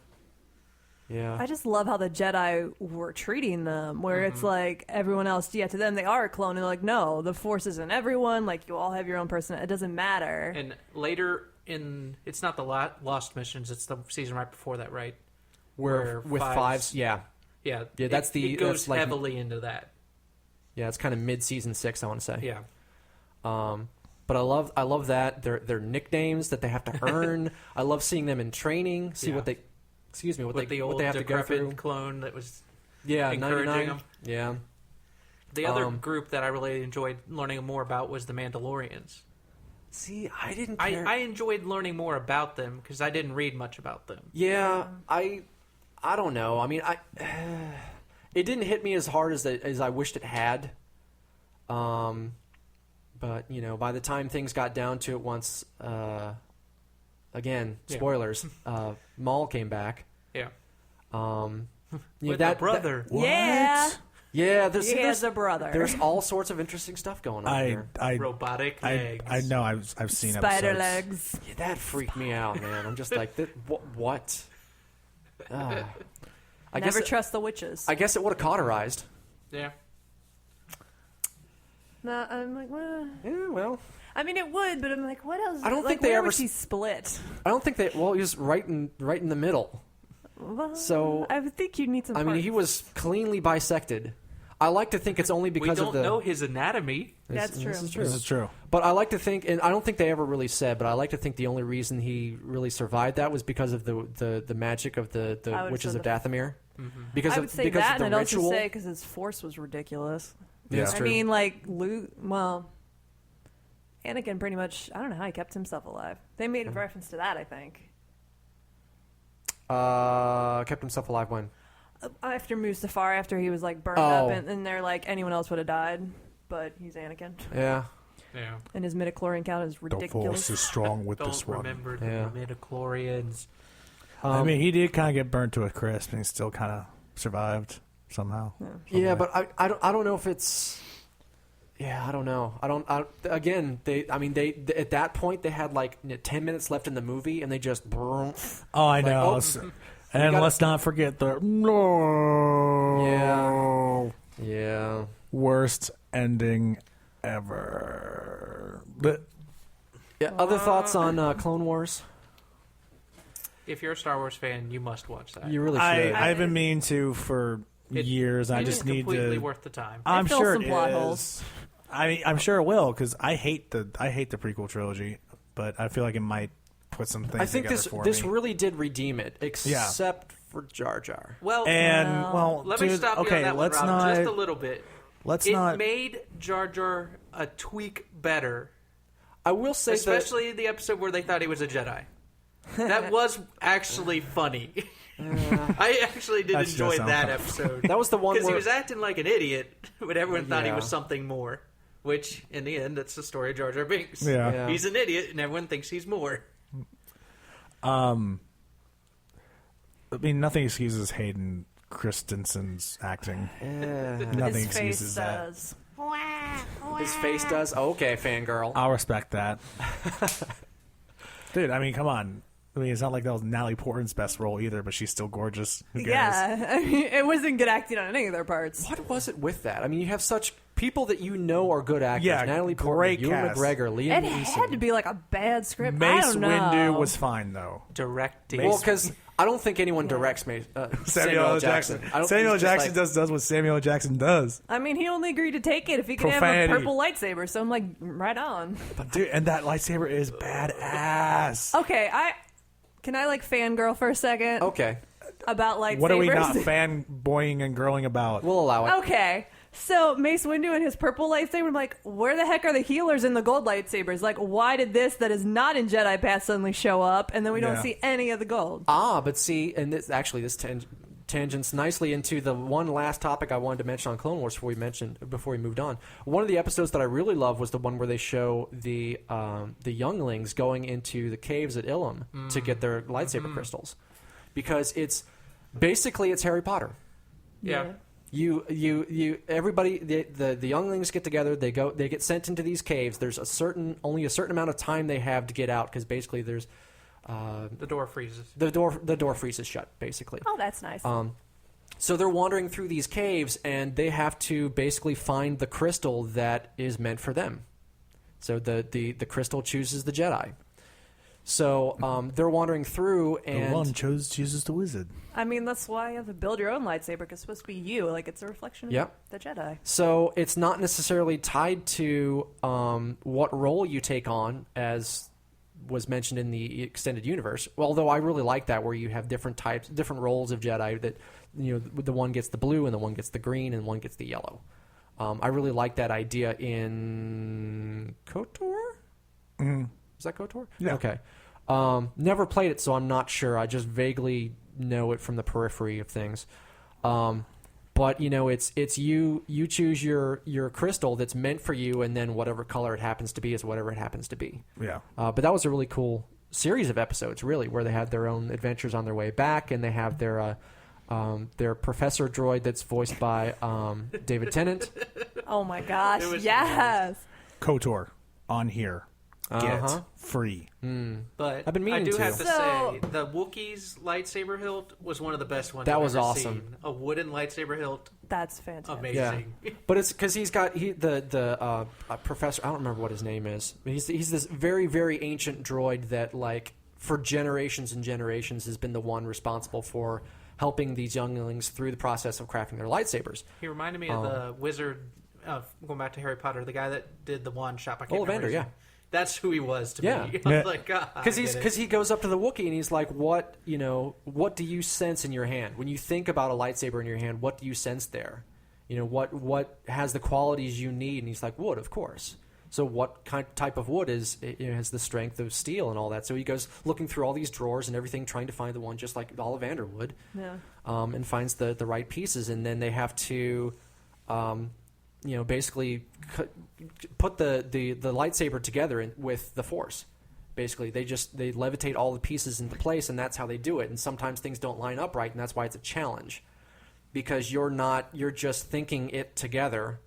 Yeah. I just love how the Jedi were treating them, where it's like everyone else, to them they are a clone, and they're like, no, the Force isn't everyone, like you all have your own person, it doesn't matter. And later it's not the Lost Missions, it's the season right before that, right? Where with fives, yeah. Yeah, that's it goes that's like, heavily into that. Yeah, it's kind of mid-season 6, I want to say. Yeah. But I love that their nicknames that they have to earn. I love seeing them in training, see what they With the old what they have to go decrepit through. clone that was encouraging 99. them. Yeah. The other group that I really enjoyed learning more about was the Mandalorians. See, I didn't care. I enjoyed learning more about them because I didn't read much about them. Yeah, I don't know. I mean, it didn't hit me as hard as I wished it had. But by the time things got down to it, once again, spoilers, Maul came back. Yeah. With that brother. Yeah. Yeah, He has a brother. There's all sorts of interesting stuff going on here. Robotic legs. I know. I've seen Spider episodes. legs. Yeah, that freaked me out, man. I'm just like, what? Never trust the witches. I guess it would have cauterized. Yeah. No, I'm like, well. Yeah, well. I mean, it would, but I'm like, what else? I don't like, think they where ever. was he split? I don't think they. Well, he was right in the middle. Well, So I would think you need some. I mean, he was cleanly bisected. I like to think it's only We because don't of the. know his anatomy. That's true. This is true. This is true. But I like to think, and I don't think they ever really said, but I like to think the only reason he really survived that was because of the magic of the I would've witches said of Dathomir. Because I of would say because that, of the and I'd ritual. also say because his force was ridiculous. Yeah, that's I true. mean, like Luke. Well, Anakin pretty much. I don't know how he kept himself alive. They made a reference to that, I think. Kept himself alive when? After Mustafar, after he was like burned Oh. up, and they're like anyone else would have died, but he's Anakin, Yeah. Yeah. and his midichlorian count is The ridiculous. force is strong with Don't this one. remember the Yeah. midichlorians. I mean, he did kind of get burnt to a crisp, and he still kind of survived somehow. Yeah, but I don't know if it's. Yeah, I don't know. Again, they at that point they had like 10 minutes left in the movie, and they just. Oh, I know. oh, And gotta- let's not forget the Yeah. worst ending ever. But Yeah. Other thoughts on Clone Wars? If you're a Star Wars fan, you must watch that. You really should. I've been meaning to for years. I It just is need completely to. worth the time. I'm It fills sure some it plot is. holes. I mean, I'm sure it will because I hate the prequel trilogy, but I feel like it might put some things. I think together this for me. really did redeem it, except for Jar Jar. Well, And well, let me dude, stop you okay, on that one, let's Rob, not. just a little bit. Let's It not. made Jar Jar a tweak better, I will say that. especially the episode where they thought he was a Jedi. That was actually funny. I actually did That does enjoy sound that funny. episode. That was the one Because he where was acting like an idiot, but everyone thought he Yeah. was something more. Which, in the end, that's the story of Jar Jar Binks. Yeah. Yeah. He's an idiot, and everyone thinks he's more. I mean, nothing excuses Hayden Christensen's acting. Nothing His excuses face that. does. His face does. Okay, fangirl. I'll respect that. Dude, I mean, come on. I mean, it's not like that was Natalie Portman's best role either, but she's still gorgeous. Who cares? Yeah, I mean, it wasn't good acting on any of their parts. What was it with that? I mean, you have such people that you know are good actors. Yeah, Natalie Portman, great Ewan cast. McGregor, Liam It Neeson. had to be like a bad script. I Mace don't know. Windu was fine, though. Directing. Well, because I don't think anyone directs Samuel L. Jackson. I don't, Samuel L. he's just Jackson like- does what Samuel L. Jackson does. I mean, he only agreed to take it if he could Profanity. have a purple lightsaber. So I'm like, right on. Dude, and that lightsaber is badass. Okay, can I like fangirl for a second Okay, about lightsabers? What are we not fanboying and girling about? we'll allow it. Okay. So Mace Windu and his purple lightsaber, I'm like, where the heck are the healers in the gold lightsabers? Like, why did this that is not in Jedi Path suddenly show up, and then we don't Yeah. see any of the gold? But see, and this tangents nicely into the one last topic I wanted to mention on Clone Wars before we moved on. One of the episodes that I really love was the one where they show the younglings going into the caves at Ilum to get their lightsaber crystals, because it's Harry Potter. Yeah. Everybody, the younglings get together. They get sent into these caves. There's only a certain amount of time they have to get out, because basically there's The door freezes. the door freezes shut, basically. Oh, that's nice. So they're wandering through these caves, and they have to basically find the crystal that is meant for them. So the crystal chooses the Jedi. So they're wandering through, and The one chooses the wizard. I mean, that's why you have to build your own lightsaber, because it's supposed to be you. Like, it's a reflection of Yep. the Jedi. So it's not necessarily tied to what role you take on, as was mentioned in the extended universe. Well, although I really like that, where you have different roles of Jedi. That the one gets the blue, and the one gets the green, and one gets the yellow. I really like that idea in KOTOR. Is that KOTOR? Yeah. Okay. Never played it, so I'm not sure. I just vaguely know it from the periphery of things. But it's you choose your crystal that's meant for you, and then whatever color it happens to be is whatever it happens to be. Yeah. But that was a really cool series of episodes, really, where they had their own adventures on their way back, and they have their professor droid that's voiced by David Tennant. Oh my gosh! It was Yes. KOTOR on here. get free. But I've been meaning I do to. have to So- say, the Wookiee's lightsaber hilt was one of the best ones That I've was ever awesome. seen. A wooden lightsaber hilt, That's fantastic. amazing. But it's because he's got the professor. I don't remember what his name is. But he's this very, very ancient droid that, like, for generations and generations has been the one responsible for helping these younglings through the process of crafting their lightsabers. He reminded me of the wizard, going back to Harry Potter, the guy that did the wand shop. I can't remember Ollivander, his yeah. name. That's who he was to Yeah. me. I was like, God. Because he goes up to the Wookiee and he's like, what do you sense in your hand? When you think about a lightsaber in your hand, what do you sense there? What has the qualities you need? And he's like, wood, of course. So what type of wood has the strength of steel and all that? So he goes looking through all these drawers and everything, trying to find the one just like Ollivander would, and finds the right pieces. And then they have to, basically put the lightsaber together with the Force. Basically, they levitate all the pieces into place, and that's how they do it. And sometimes things don't line up right, and that's why it's a challenge, because you're just thinking it together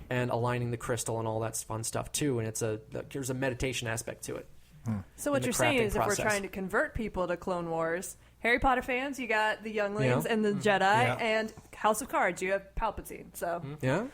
and aligning the crystal and all that fun stuff too. And there's a meditation aspect to it. So what in the you're saying crafting is, if process. we're trying to convert people to Clone Wars, Harry Potter fans, you got the younglings Yeah. and the Jedi, Yeah. and House of Cards, you have Palpatine. So Yeah.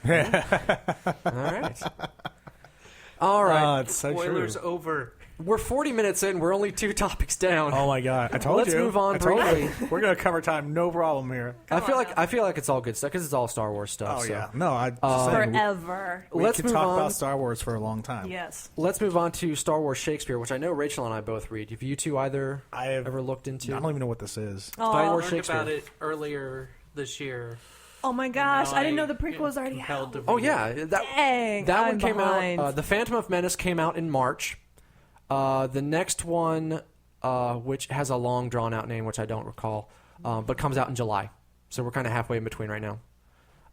All right. It's so Spoilers true. over. We're 40 minutes in. We're only 2 topics down. Oh my god! I told Let's you. move on I told you. briefly. We're gonna cover time, no problem here. I feel on like it's all good stuff because it's all Star Wars stuff. Oh so. yeah, no, I just saying, forever. we Let's could move talk on. about Star Wars for a long time. Yes. Let's move on to Star Wars Shakespeare, which I know Rachel and I both read. Have you two either I have ever looked into? I don't even know what this is. Star Oh, Wars I learned Shakespeare. about it earlier this year. oh my gosh, Now I didn't know the am prequel was already compelled out. to Oh read yeah, it. Dang, that I'm one came behind. out. The Phantom of Menace came out in March. The next one, which has a long drawn out name, which I don't recall, but comes out in July. So we're kind of halfway in between right now.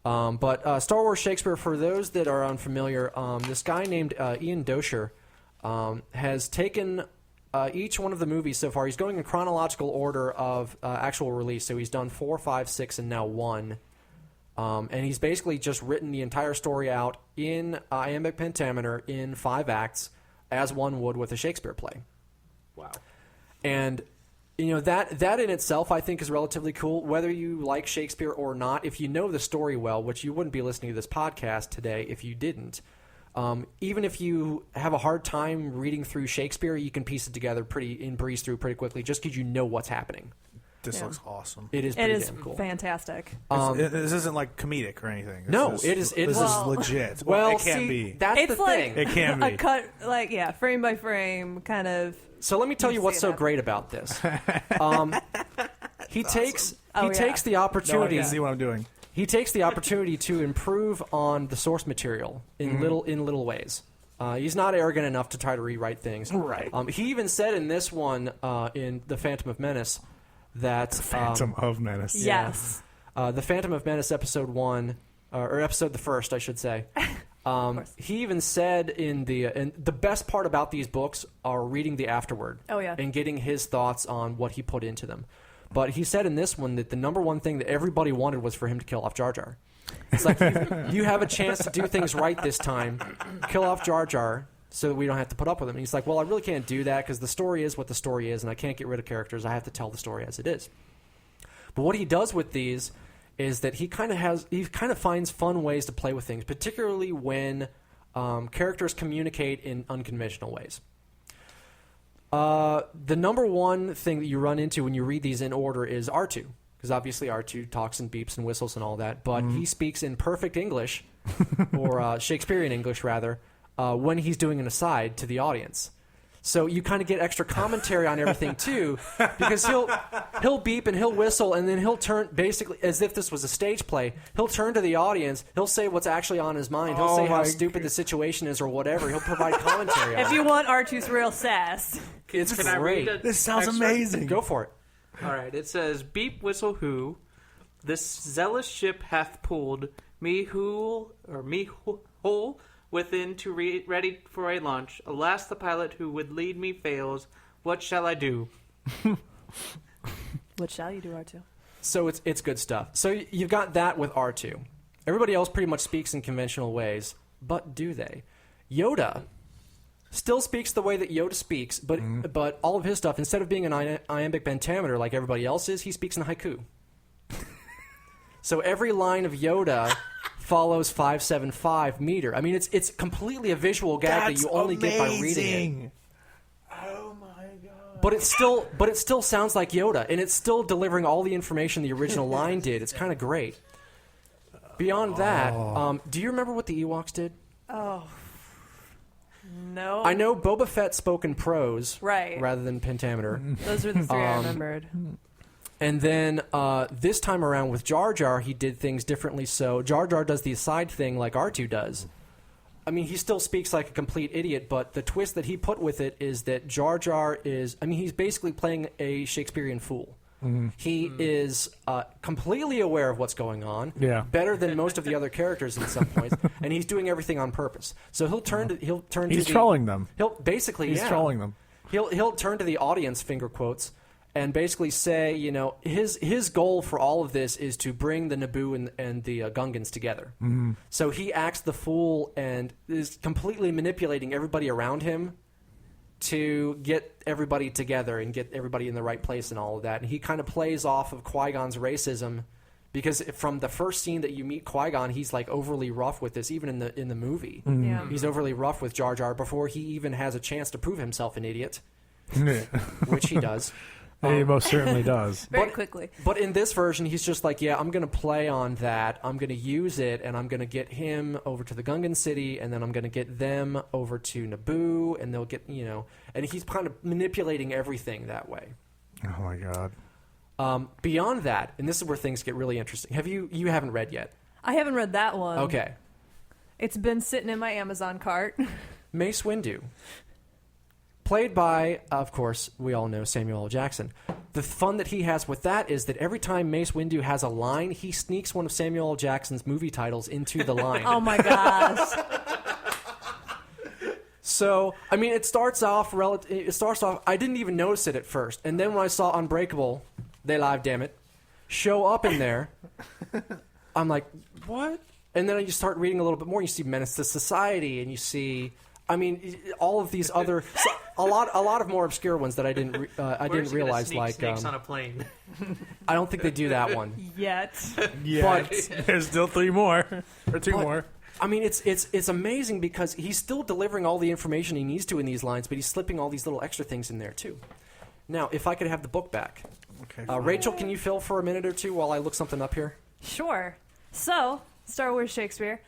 But Star Wars Shakespeare, for those that are unfamiliar, this guy named Ian Dosher has taken each one of the movies so far. He's going in chronological order of actual release. So he's done 4, 5, 6, and now 1. And he's basically just written the entire story out in iambic pentameter in 5 acts, as one would with a Shakespeare play. Wow. And that in itself, I think, is relatively cool. Whether you like Shakespeare or not, if you know the story well, which you wouldn't be listening to this podcast today if you didn't. Even if you have a hard time reading through Shakespeare, you can piece it together breeze through pretty quickly, just because you know what's happening. This Yeah. looks awesome. It is It pretty is damn cool. fantastic. This isn't like comedic or anything. No, This it is- This Well- is legit. Well, it can see, be. that's It's the like thing. It can a be. cut, frame by frame, kind of. So let me tell you You what's see so that. great about this. He takes Oh, yeah. takes the No, I opportunity. can see what I'm doing. He takes the opportunity to improve on the source material in little ways. He's not arrogant enough to try to rewrite things. Right. He even said in this one, in The Phantom of Menace, that Phantom of Menace. Yeah. Yes. The Phantom of Menace episode 1, or episode the first, I should say. He even said and the best part about these books are reading the afterword. Oh, yeah. And getting his thoughts on what he put into them. But he said in this one that the number one thing that everybody wanted was for him to kill off Jar Jar. It's like, you have a chance to do things right this time. Kill off Jar Jar so that we don't have to put up with him. And he's like, well, I really can't do that because the story is what the story is, and I can't get rid of characters. I have to tell the story as it is. But what he does with these is that he kind of finds fun ways to play with things, particularly when characters communicate in unconventional ways. The number one thing that you run into when you read these in order is R2, because obviously R2 talks and beeps and whistles and all that, but he speaks in perfect English, or Shakespearean English rather, when he's doing an aside to the audience. So you kind of get extra commentary on everything too, because he'll beep and he'll whistle, and then he'll turn, basically as if this was a stage play. He'll turn to the audience. He'll say what's actually on his mind. He'll say how stupid the situation is or whatever. He'll provide commentary. on If it. you want R2's real sass. It's Can I read great. This sounds extra? amazing. Go for it. All right, it says, "Beep whistle who, this zealous ship hath pulled me whole within to ready for a launch. Alas, the pilot who would lead me fails. What shall I do?" What shall you do, R2? So it's good stuff. So you've got that with R2. Everybody else pretty much speaks in conventional ways, but do they? Yoda still speaks the way that Yoda speaks, but all of his stuff, instead of being an iambic pentameter like everybody else is, he speaks in haiku. So every line of Yoda follows 575 meter. I mean, it's completely a visual gag that you only get by reading it. Oh my god! But it still sounds like Yoda, and it's still delivering all the information the original line did. It's kind of great. Beyond that, do you remember what the Ewoks did? Oh. No. I know Boba Fett spoke in prose Right. rather than pentameter. Those are the three I remembered. And then this time around with Jar Jar, he did things differently. So Jar Jar does the aside thing like R2 does. I mean, he still speaks like a complete idiot, but the twist that he put with it is that Jar Jar is... I mean, he's basically playing a Shakespearean fool. He is completely aware of what's going on, better than most of the other characters in some points, and he's doing everything on purpose. So he'll turn to... He's trolling them. He'll basically... He's trolling them. He'll turn to the audience, finger quotes, and basically say, you know, his goal for all of this is to bring the Naboo and the Gungans together. So he acts the fool and is completely manipulating everybody around him to get everybody together and get everybody in the right place and all of that. And he kind of plays off of Qui-Gon's racism because from the first scene that you meet Qui-Gon, he's like overly rough with this, even in the movie. Yeah. He's overly rough with Jar Jar before he even has a chance to prove himself an idiot, which he does. He most certainly does. Very quickly. But in this version, he's just like, yeah, I'm going to play on that. I'm going to use it, and I'm going to get him over to the Gungan city, and then I'm going to get them over to Naboo, and they'll get, you know... And he's kind of manipulating everything that way. Oh, my God. Beyond that, and this is where things get really interesting. You haven't read yet? I haven't read that one. Okay. It's been sitting in my Amazon cart. Mace Windu. Played by, of course, we all know Samuel L. Jackson. The fun that he has with that is that every time Mace Windu has a line, he sneaks one of Samuel L. Jackson's movie titles into the line. Oh my gosh. So, I mean, it starts off, I didn't even notice it at first. And then when I saw Unbreakable, They Live, damn it, show up in there, I'm like, what? And then you start reading a little bit more, and you see Menace to Society, and you see... I mean, all of these other, a lot of more obscure ones that I didn't realize. Snakes on a plane. I don't think they do that one Yet. Yeah, but there's still three more or two more. I mean, it's amazing because he's still delivering all the information he needs to in these lines, but he's slipping all these little extra things in there too. Now, if I could have the book back, Okay. Rachel, can you fill for a minute or two while I look something up here? Sure. So, Star Wars Shakespeare.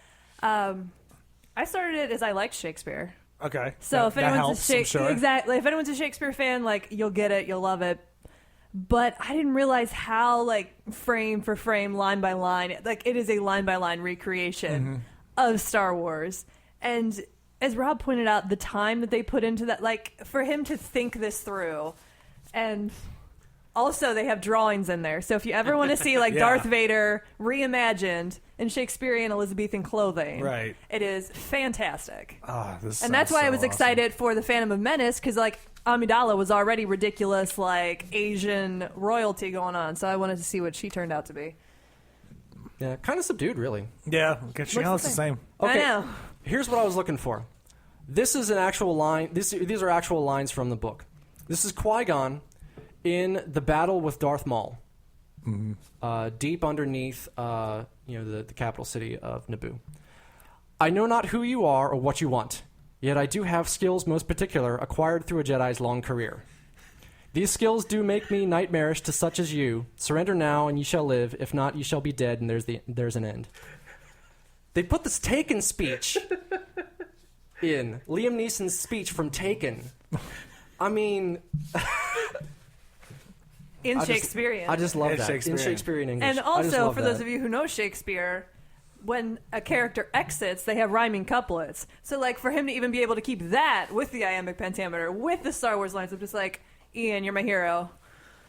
I started it as I liked Shakespeare. Okay. So if anyone's helps, I'm sure. exactly, if anyone's a Shakespeare fan, like you'll get it, you'll love it. But I didn't realize how like frame for frame, line by line, like it is a line by line recreation of Star Wars. And as Rob pointed out, the time that they put into that, like for him to think this through, and also they have drawings in there. So if you ever want to see like Darth Vader reimagined in Shakespearean Elizabethan clothing, right, it is fantastic. And that's why I was excited for the Phantom of Menace, because like Amidala was already ridiculous, like Asian royalty going on. So I wanted to see what she turned out to be. Yeah, kind of subdued, really. Yeah, she looks the same. Okay, I know. Here's what I was looking for. This is an actual line. These are actual lines from the book. This is Qui-Gon in the battle with Darth Maul, deep underneath, the capital city of Naboo. I know not who you are or what you want, yet I do have skills most particular acquired through a Jedi's long career. These skills do make me nightmarish to such as you. Surrender now, and ye shall live. If not, ye shall be dead, and there's an end. They put this Taken speech in Liam Neeson's speech from Taken. I mean. Shakespearean. I just love that. Shakespearean. In Shakespearean English. And I just also, love for that. those of you who know Shakespeare, when a character exits, they have rhyming couplets. So, like, for him to even be able to keep that with the iambic pentameter, with the Star Wars lines, I'm just like, Ian, you're my hero.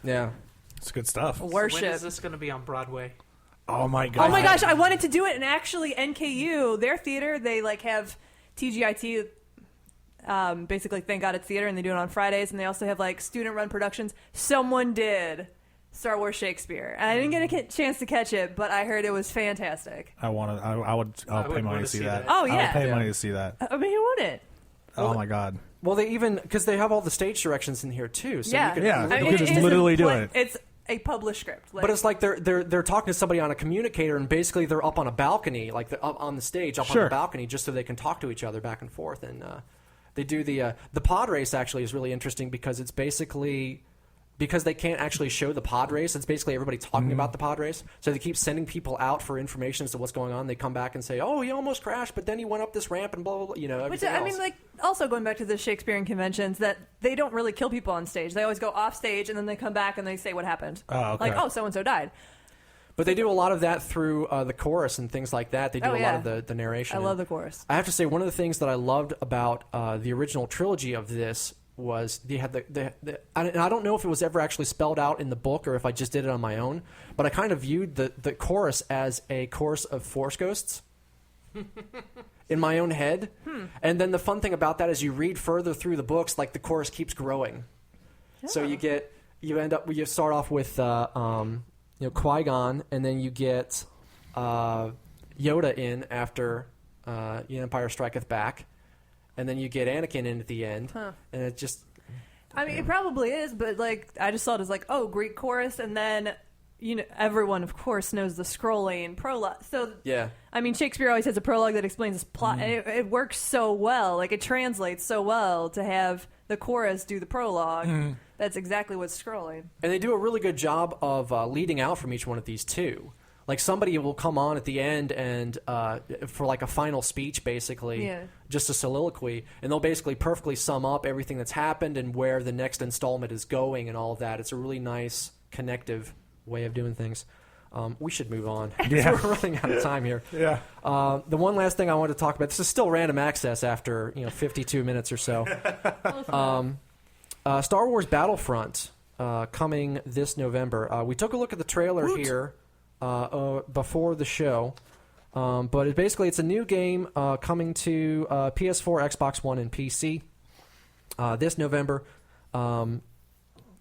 Yeah. It's good stuff. Worship. When is this going to be on Broadway? Oh my god. Oh my gosh, I wanted to do it, and actually NKU, their theater, they like have TGIT, basically Thank God It's Theater, and they do it on Fridays, and they also have like student-run productions. Someone did Star Wars Shakespeare, and I didn't get a chance to catch it, but I heard it was fantastic. I'll pay money to see that. Oh, I yeah. would pay money to see that. I mean, who wouldn't? Oh my god. Well, they even because they have all the stage directions in here too. So Yeah. you could, Yeah. I You mean, could just it isn't literally do it. It's a published script. Like, But it's like they're talking to somebody on a communicator, and basically they're up on a balcony, like they're up on the stage, up on Sure. the balcony, just so they can talk to each other back and forth. And they do the pod race. Actually, is really interesting because it's basically because they can't actually show the pod race. It's basically everybody talking about the pod race. So they keep sending people out for information as to what's going on. They come back and say, "Oh, he almost crashed, but then he went up this ramp and blah blah blah." You know, which everything I else. mean, like also going back to the Shakespearean conventions, that they don't really kill people on stage. They always go off stage and then they come back and they say what happened. Oh, okay. Like, oh, so and so died. But they do a lot of that through the chorus and things like that. They do Oh, a lot yeah. of the narration. I And love the chorus. I have to say, one of the things that I loved about the original trilogy of this was they had and I don't know if it was ever actually spelled out in the book or if I just did it on my own, but I kind of viewed the chorus as a chorus of Force ghosts in my own head. And then the fun thing about that is you read further through the books, like the chorus keeps growing. So you start off with Qui-Gon, and then you get Yoda in after Empire Striketh Back, and then you get Anakin in at the end, and it just... I mean, it probably is, but like I just saw it as like, oh, Greek chorus, and then everyone of course knows the scrolling prologue. So Yeah. I mean, Shakespeare always has a prologue that explains his plot, and it works so well. Like it translates so well to have the chorus do the prologue. That's exactly what's scrolling. And they do a really good job of leading out from each one of these too. Like somebody will come on at the end and for like a final speech, basically, Yeah. just a soliloquy, and they'll basically perfectly sum up everything that's happened and where the next installment is going and all of that. It's a really nice connective way of doing things. We should move on. Yeah. We're running out of time here. Yeah. The one last thing I wanted to talk about. This is still random access after 52 minutes or so. Star Wars Battlefront coming this November. We took a look at the trailer here before the show, but it's a new game coming to PS4, Xbox One, and PC this November.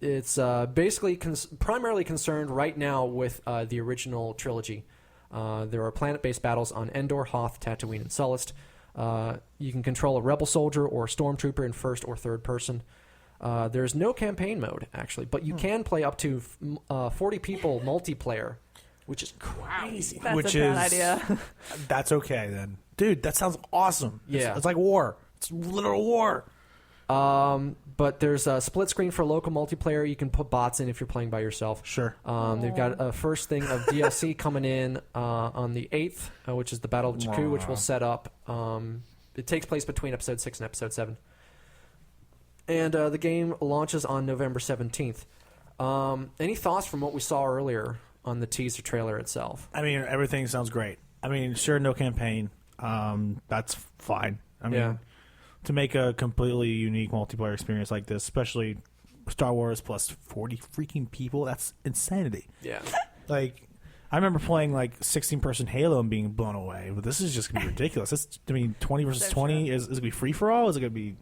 It's basically primarily concerned right now with the original trilogy. There are planet-based battles on Endor, Hoth, Tatooine, and Sullust. You can control a rebel soldier or a stormtrooper in first or third person. There's no campaign mode, actually, but you can play up to 40 people multiplayer, which is crazy. That's Which a bad is- idea. That's okay then. Dude, that sounds awesome. Yeah. It's like war. It's literal war. But there's a split screen for local multiplayer. You can put bots in if you're playing by yourself. Sure. They've got a first thing of DLC coming in on the 8th, which is the Battle of Jakku, which will set up. It takes place between Episode 6 and Episode 7. And the game launches on November 17th. Any thoughts from what we saw earlier on the teaser trailer itself? I mean, everything sounds great. I mean, sure, no campaign. That's fine. I mean, Yeah. to make a completely unique multiplayer experience like this, especially Star Wars plus 40 freaking people, that's insanity. Yeah. Like, I remember playing like 16-person Halo and being blown away, but this is just gonna be ridiculous. 20 versus So 20 is it gonna be free for all? Is it gonna be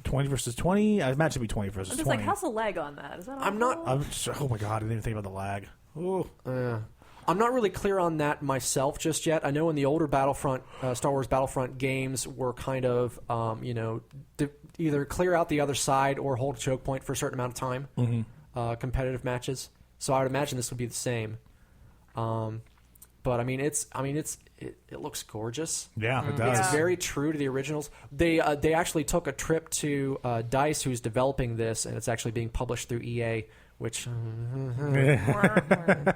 20 versus 20? I imagine it'd be 20 versus I'm just 20. like, how's the lag on that? Is that I'm not- awful? Oh my god, I didn't even think about the lag. Ooh. I'm not really clear on that myself just yet. I know in the older Battlefront, Star Wars Battlefront games were kind of, either clear out the other side or hold a choke point for a certain amount of time, competitive matches. So I would imagine this would be the same. But it looks gorgeous. Yeah, it does. It's very true to the originals. They actually took a trip to DICE, who's developing this, and it's actually being published through EA, which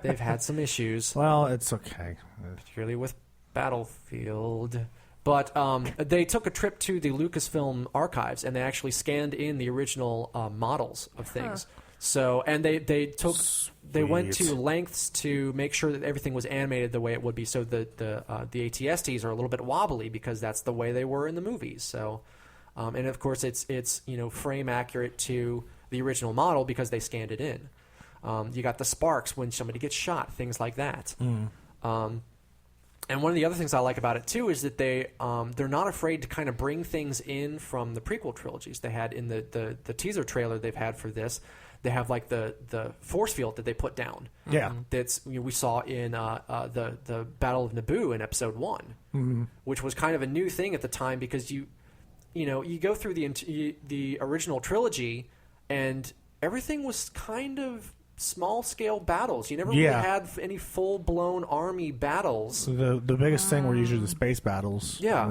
they've had some issues, Well, it's okay. particularly with Battlefield. But they took a trip to the Lucasfilm archives, and they actually scanned in the original models of things. So, and they went to Sweet. lengths to make sure that everything was animated the way it would be. So the ATSTs are a little bit wobbly because that's the way they were in the movies. So, and of course it's frame accurate to the original model because they scanned it in. You got the sparks when somebody gets shot, things like that. And one of the other things I like about it too is that they're not afraid to kind of bring things in from the prequel trilogies. They had in the teaser trailer they've had for this. They have like the force field that they put down. Yeah. That's we saw in the Battle of Naboo in Episode 1, which was kind of a new thing at the time because you go through the original trilogy, and everything was kind of small-scale battles. You never really had any full-blown army battles. The biggest thing were usually the space battles. Yeah.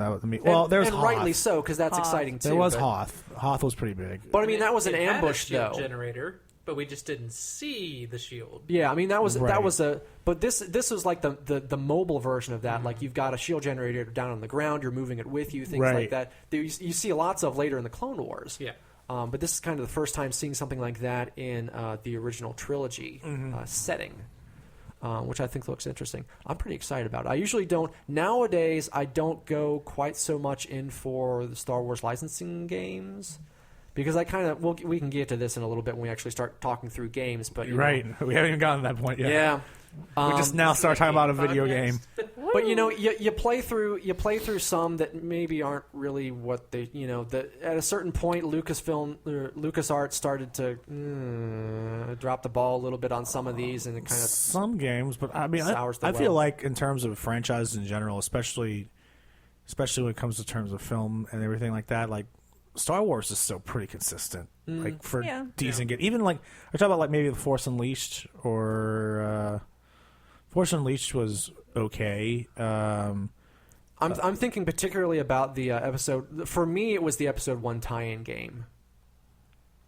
There's and Hoth. rightly so, because that's exciting, too. There was but, Hoth. Hoth was pretty big. But, I mean, that was an It had a ambush, shield though. generator, but we just didn't see the shield. Yeah, I mean, that was Right. But this was like the mobile version of that. Like, you've got a shield generator down on the ground, you're moving it with you, things Right. like that. You see lots of later in the Clone Wars. Yeah. But this is kind of the first time seeing something like that in the original trilogy setting, which I think looks interesting. I'm pretty excited about it. I usually don't. Nowadays, I don't go quite so much in for the Star Wars licensing games because I kind of we can get to this in a little bit when we actually start talking through games. But Right. We haven't even gotten to that point yet. yeah. We just now start talking about a video game. But you play through some that maybe aren't really what they at a certain point LucasArts started to drop the ball a little bit on some of these, and it kind of Some games, but I mean, sours the I feel well. like in terms of franchises in general, especially when it comes to terms of film and everything like that, like Star Wars is still pretty consistent. Like for decent game, even like I talk about like maybe the Force Unleashed or Force Unleashed was okay. I'm thinking particularly about the episode. For me, it was the episode 1 tie-in game.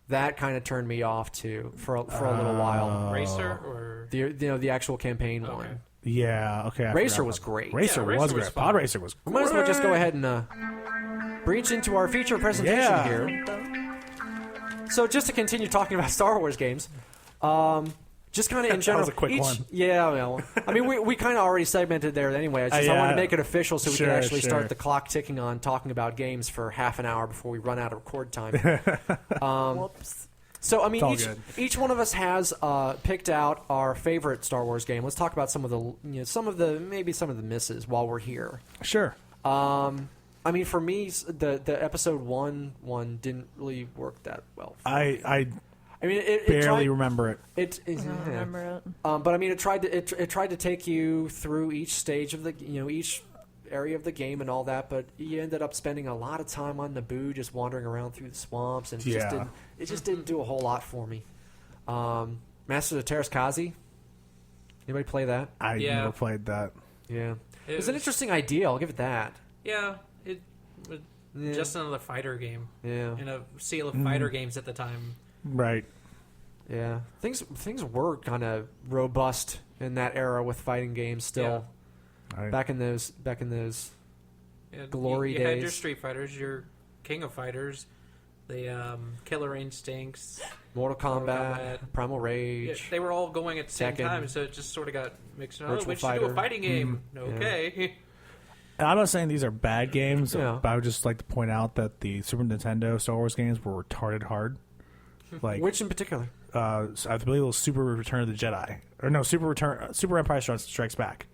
That kind of turned me off too for a little while. Racer or The actual campaign one. Yeah, okay. Racer was great. Racer Yeah, Racer was was great. fun. Pod Racer was We great. might as well just go ahead and breach into our feature presentation Yeah. here. So just to continue talking about Star Wars games, just kind of in general. was a quick one. Yeah, well, I mean, we kind of already segmented there anyway. I wanted to make it official so we could actually start the clock ticking on talking about games for half an hour before we run out of record time. Whoops. So, I mean, all good. each one of us has picked out our favorite Star Wars game. Let's talk about some of the misses while we're here. Sure. I mean, for me, the episode one didn't really work that well. I mean, it barely tried, remember it. I don't remember it. but I mean, it tried to take you through each stage of the each area of the game and all that, but you ended up spending a lot of time on Naboo, just wandering around through the swamps, and it just didn't do a whole lot for me. Masters of Terraskazi. Anybody play that? I Yeah. never played that. Yeah, it was It an was- interesting idea. I'll give it that. Yeah, it was just another fighter game Yeah, in a sea of fighter games at the time. Right. yeah. Things were kind of robust in that era with fighting games. Still, back in those Yeah, Glory you had your days. Street Fighters, your King of Fighters, the Killer Instincts. Mortal Kombat, Kombat. Primal Yeah, Rage. they were all going at the same Tekken. time, so it just sort of got mixed up. Virtual We should do Fighter. a fighting game. Okay. And I'm not saying these are bad games, Yeah. but I would just like to point out that the Super Nintendo Star Wars games were retarded hard. Like, Which in particular? I believe it was Super Return of the Jedi, or no, Super Empire Strikes Back.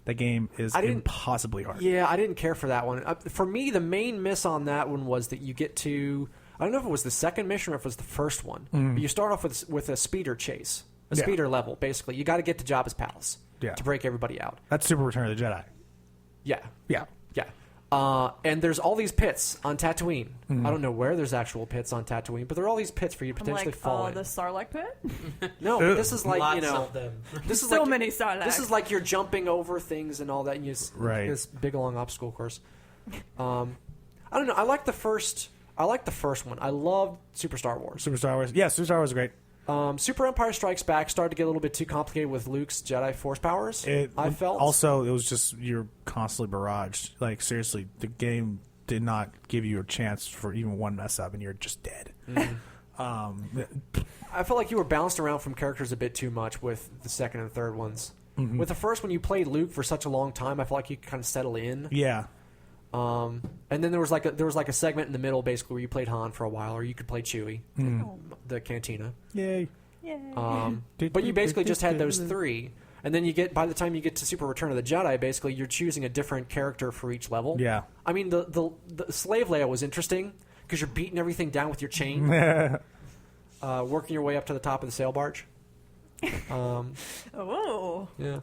That game is impossibly hard. Yeah, I didn't care for that one. For me, the main miss on that one was that you get to. I don't know if it was the second mission or if it was the first one. But you start off with a speeder chase, a Yeah. speeder level. Basically, you got to get to Jabba's palace to break everybody out. That's Super Return of the Jedi. Yeah, Yeah. yeah. And there's all these pits on Tatooine. I don't know where there's actual pits on Tatooine, but there are all these pits for you to I'm potentially like, fall in. the Sarlacc pit? No, but this is like Lots you know, of them. this is So like, many Sarlacc. This is like you're jumping over things and all that. And Right. This big long obstacle course. I don't know. I like the first one. I loved Super Star Wars. Super Star Wars. Yeah, Super Star Wars is great. Super Empire Strikes Back started to get a little bit too complicated with Luke's Jedi Force powers. I felt Also, it was just you're constantly barraged. Like, seriously, the game did not give you a chance for even one mess up, and you're just dead. I felt like you were bounced around from characters a bit too much with the second and third ones. With the first one, you played Luke for such a long time. I felt like you could kind of settle in. Yeah. And then there was like a segment in the middle, basically, where you played Han for a while, or you could play Chewie, the Cantina. Yay. But you basically just had those three, and then by the time you get to Super Return of the Jedi, basically you're choosing a different character for each level. Yeah. I mean, the slave layout was interesting because you're beating everything down with your chain, working your way up to the top of the sail barge. Oh. Yeah.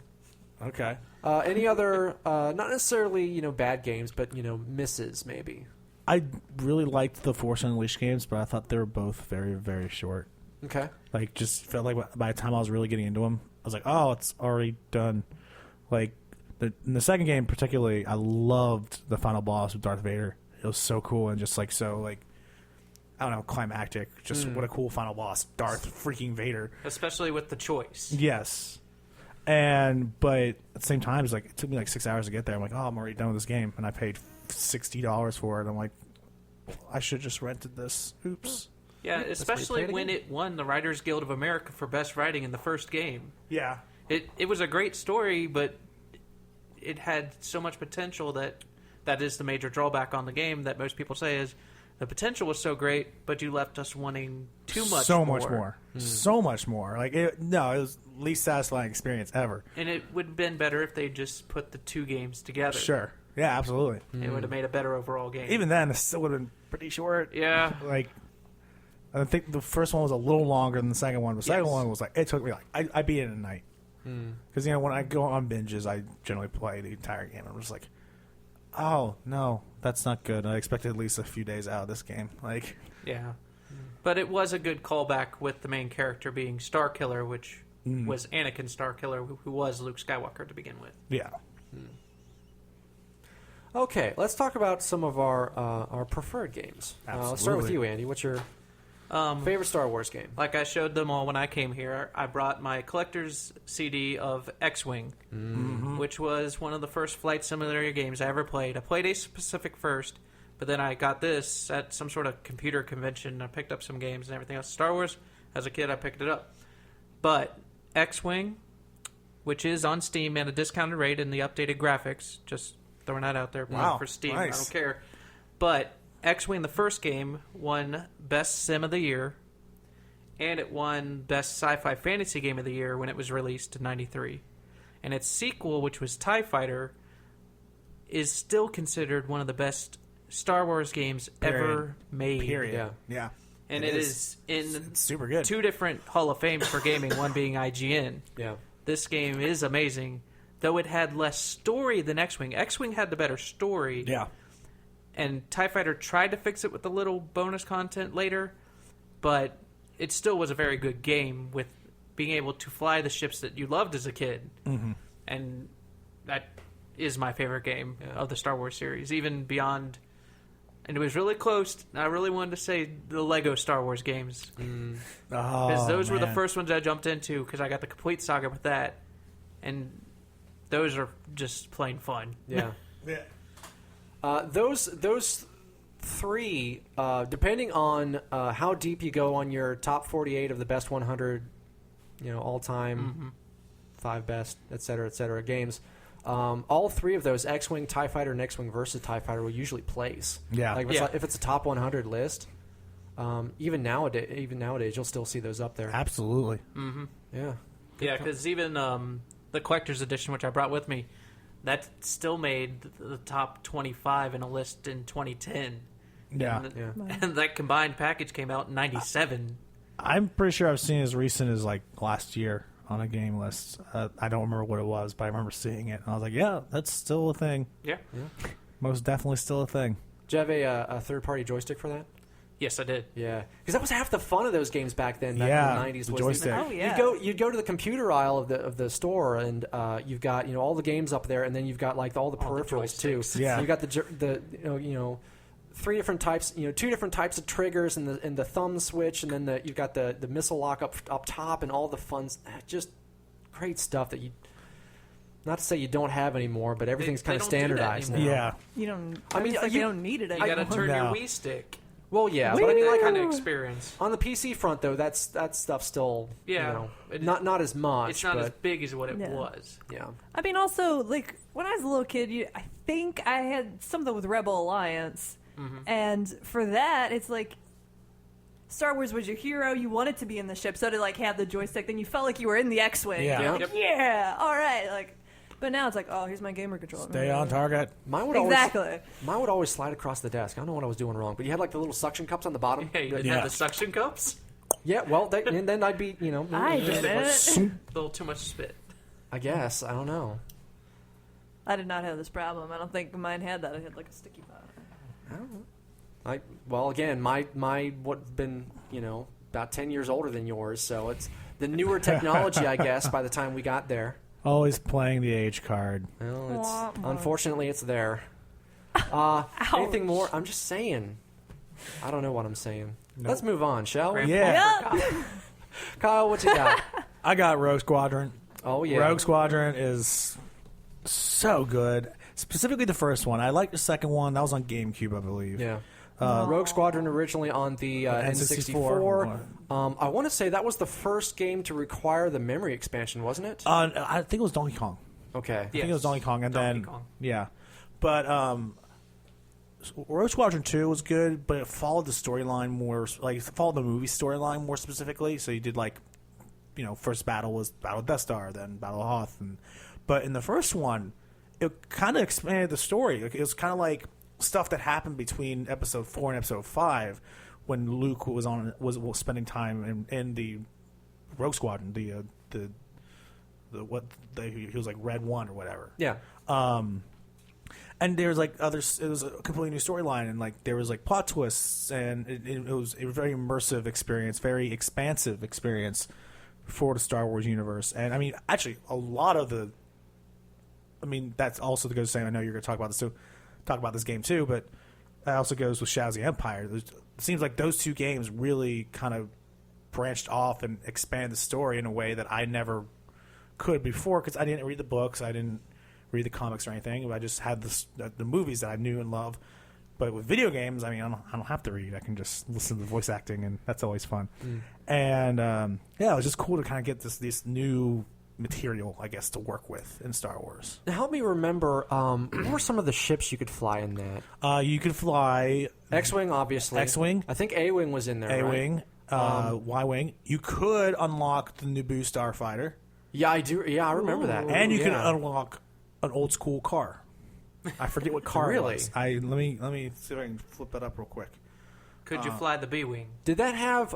Okay. Any other, not necessarily bad games, but misses maybe. I really liked the Force Unleashed games, but I thought they were both very, very short. Okay. Like, just felt like by the time I was really getting into them, I was like, oh, it's already done. Like, in the second game particularly, I loved the final boss with Darth Vader. It was so cool and just, like, so, like, I don't know, climactic. Just what a cool final boss. Darth freaking Vader. Especially with the choice. Yes. But at the same time, it's like, it took me like 6 hours to get there. I'm like, oh, I'm already done with this game. And I paid $60 for it. I'm like, I should have just rented this. Oops. Yeah, especially play it when again? it won the Writers Guild of America for Best Writing in the first game. Yeah. It was a great story, but it had so much potential that is the major drawback on the game that most people say is the potential was so great, but you left us wanting too much So more. much more. So much more. Like, it was the least satisfying experience ever. And it would have been better if they just put the two games together. Sure. Yeah, absolutely. It would have made a better overall game. Even then, it still would have been pretty short. Yeah. Like, I think the first one was a little longer than the second one. The second Yes. one was like, it took me like, I beat it in a night. Because, when I go on binges, I generally play the entire game. I'm just like, oh, no, that's not good. I expected at least a few days out of this game. Like, Yeah. But it was a good callback with the main character being Starkiller, which was Anakin Starkiller, who was Luke Skywalker to begin with. yeah. Okay, let's talk about some of our preferred games. Let's start with Absolutely. you, Andy. What's your favorite Star Wars game? Like I showed them all when I came here, I brought my collector's CD of X-Wing, which was one of the first flight simulator games I ever played. I played Ace Pacific first, but then I got this at some sort of computer convention. I picked up some games and everything else. Star Wars, as a kid, I picked it up. But X-Wing, which is on Steam at a discounted rate in the updated graphics, just throwing that out there Wow, for Steam. nice. I don't care. But X-Wing, the first game, won Best Sim of the Year, and it won Best Sci-Fi Fantasy Game of the Year when it was released in '93. And its sequel, which was TIE Fighter, is still considered one of the best Star Wars games ever made. Period. Yeah. Yeah. And it is in It's super good. two different Hall of Fames for gaming, one being IGN. Yeah. This game is amazing, though it had less story than X-Wing. X-Wing had the better story. Yeah. And TIE Fighter tried to fix it with a little bonus content later, but it still was a very good game with being able to fly the ships that you loved as a kid. Mm-hmm. And that is my favorite game of the Star Wars series, even beyond... And it was really close. I really wanted to say the Lego Star Wars games. Because those were the first ones I jumped into, because I got the complete saga with that. And those are just plain fun. Yeah. Yeah. Those three, depending on how deep you go on your top 48 of the best 100, all time, 5 best, et cetera, games. All three of those, X-Wing, TIE Fighter, and X-Wing versus TIE Fighter, will usually place. Yeah. Like if it's a top 100 list, even nowadays, you'll still see those up there. Absolutely. Yeah. Yeah, because even the collector's edition, which I brought with me, that still made the top 25 in a list in 2010. Yeah. And that combined package came out in 97. I'm pretty sure I've seen as recent as like last year on a game list. I don't remember what it was, but I remember seeing it. And I was like, yeah, that's still a thing. Yeah. Most definitely still a thing. Did you have a third-party joystick for that? Yes, I did. Yeah, because that was half the fun of those games back then. Back Yeah, in the 90s, the was joystick. Oh, yeah. You'd go to the computer aisle of the store, and you've got all the games up there, and then you've got like all the All the peripherals too. joysticks. Yeah. You got the 3 different types, 2 different types of triggers, and the thumb switch, and then you've got the missile lock up top, and all the fun, just great stuff that you. Not to say you don't have anymore, but everything's They kind of don't do that standardized now. anymore. Yeah. You don't. I mean, you you- don't need it You anymore. got to turn No. your Wii stick. Well, yeah, But but I mean, that like kind of experience. on the PC front though, that stuff's still Yeah. not as much. It's not but, as big as what it Yeah. was. yeah. I mean, also, like, when I was a little kid, I think I had something with Rebel Alliance. And for that, it's like, Star Wars was your hero. You wanted to be in the ship, so to, like, have the joystick, then you felt like you were in the X-Wing. Yeah. You're like, Yep. yeah, all right. Like, but now it's like, oh, here's my gamer controller. Stay on target. Mine would Exactly. always slide across the desk. I don't know what I was doing wrong, but you had like the little suction cups on the bottom. Yeah, you didn't Yeah. have the suction cups. Yeah, well, and then I'd be, I did it. A little too much spit. I guess I don't know. I did not have this problem. I don't think mine had that. I had, like, a sticky pot. I don't know. Well, again, my what's been about 10 years older than yours, so it's the newer technology, I guess. By the time we got there, always playing the age card. Well, unfortunately it's there. Anything more? I'm just saying. I don't know what I'm saying. Nope. Let's move on, shall we? Yeah. Kyle, what you got? I got Rogue Squadron. Oh yeah, Rogue Squadron is so good. Specifically the first one. I like the second one. That was on GameCube, I believe. Yeah. Rogue Squadron originally on the N64. I want to say that was the first game to require the memory expansion, wasn't it? I think it was Donkey Kong. Okay. I think it was Donkey Kong, and Donkey then Kong. Yeah, but Rogue Squadron 2 was good, but it followed the storyline more, like it followed the movie storyline more specifically. So you did first battle was Battle of Death Star, then Battle of Hoth, but in the first one, it kind of expanded the story. It was kind of like stuff that happened between Episode 4 and Episode 5 when Luke was spending time in the Rogue Squadron, he was like Red 1 or whatever. Yeah. And there was it was a completely new storyline, and there was plot twists, and it was a very immersive experience, very expansive experience for the Star Wars universe. And I mean, actually, a lot of that's also the good saying. I know you're going to talk about this game too, but that also goes with Shadows of the Empire. It seems like those two games really kind of branched off and expand the story in a way that I never could before, because I didn't read the books, I didn't read the comics or anything. I just had the movies that I knew and loved. But with video games, I mean, I don't have to read. I can just listen to the voice acting, and that's always fun. And it was just cool to kind of get this new material, I guess, to work with in Star Wars. Now, help me remember, what were some of the ships you could fly in that? You could fly X-Wing, obviously. X-Wing. I think A-Wing was in there, A-Wing, right? Y-Wing. You could unlock the Naboo Starfighter. Yeah, I do. Yeah, I remember that. And you can unlock an old school car. I forget what car Really? it was. Let me see if I can flip that up real quick. Could you fly the B-Wing? Did that have...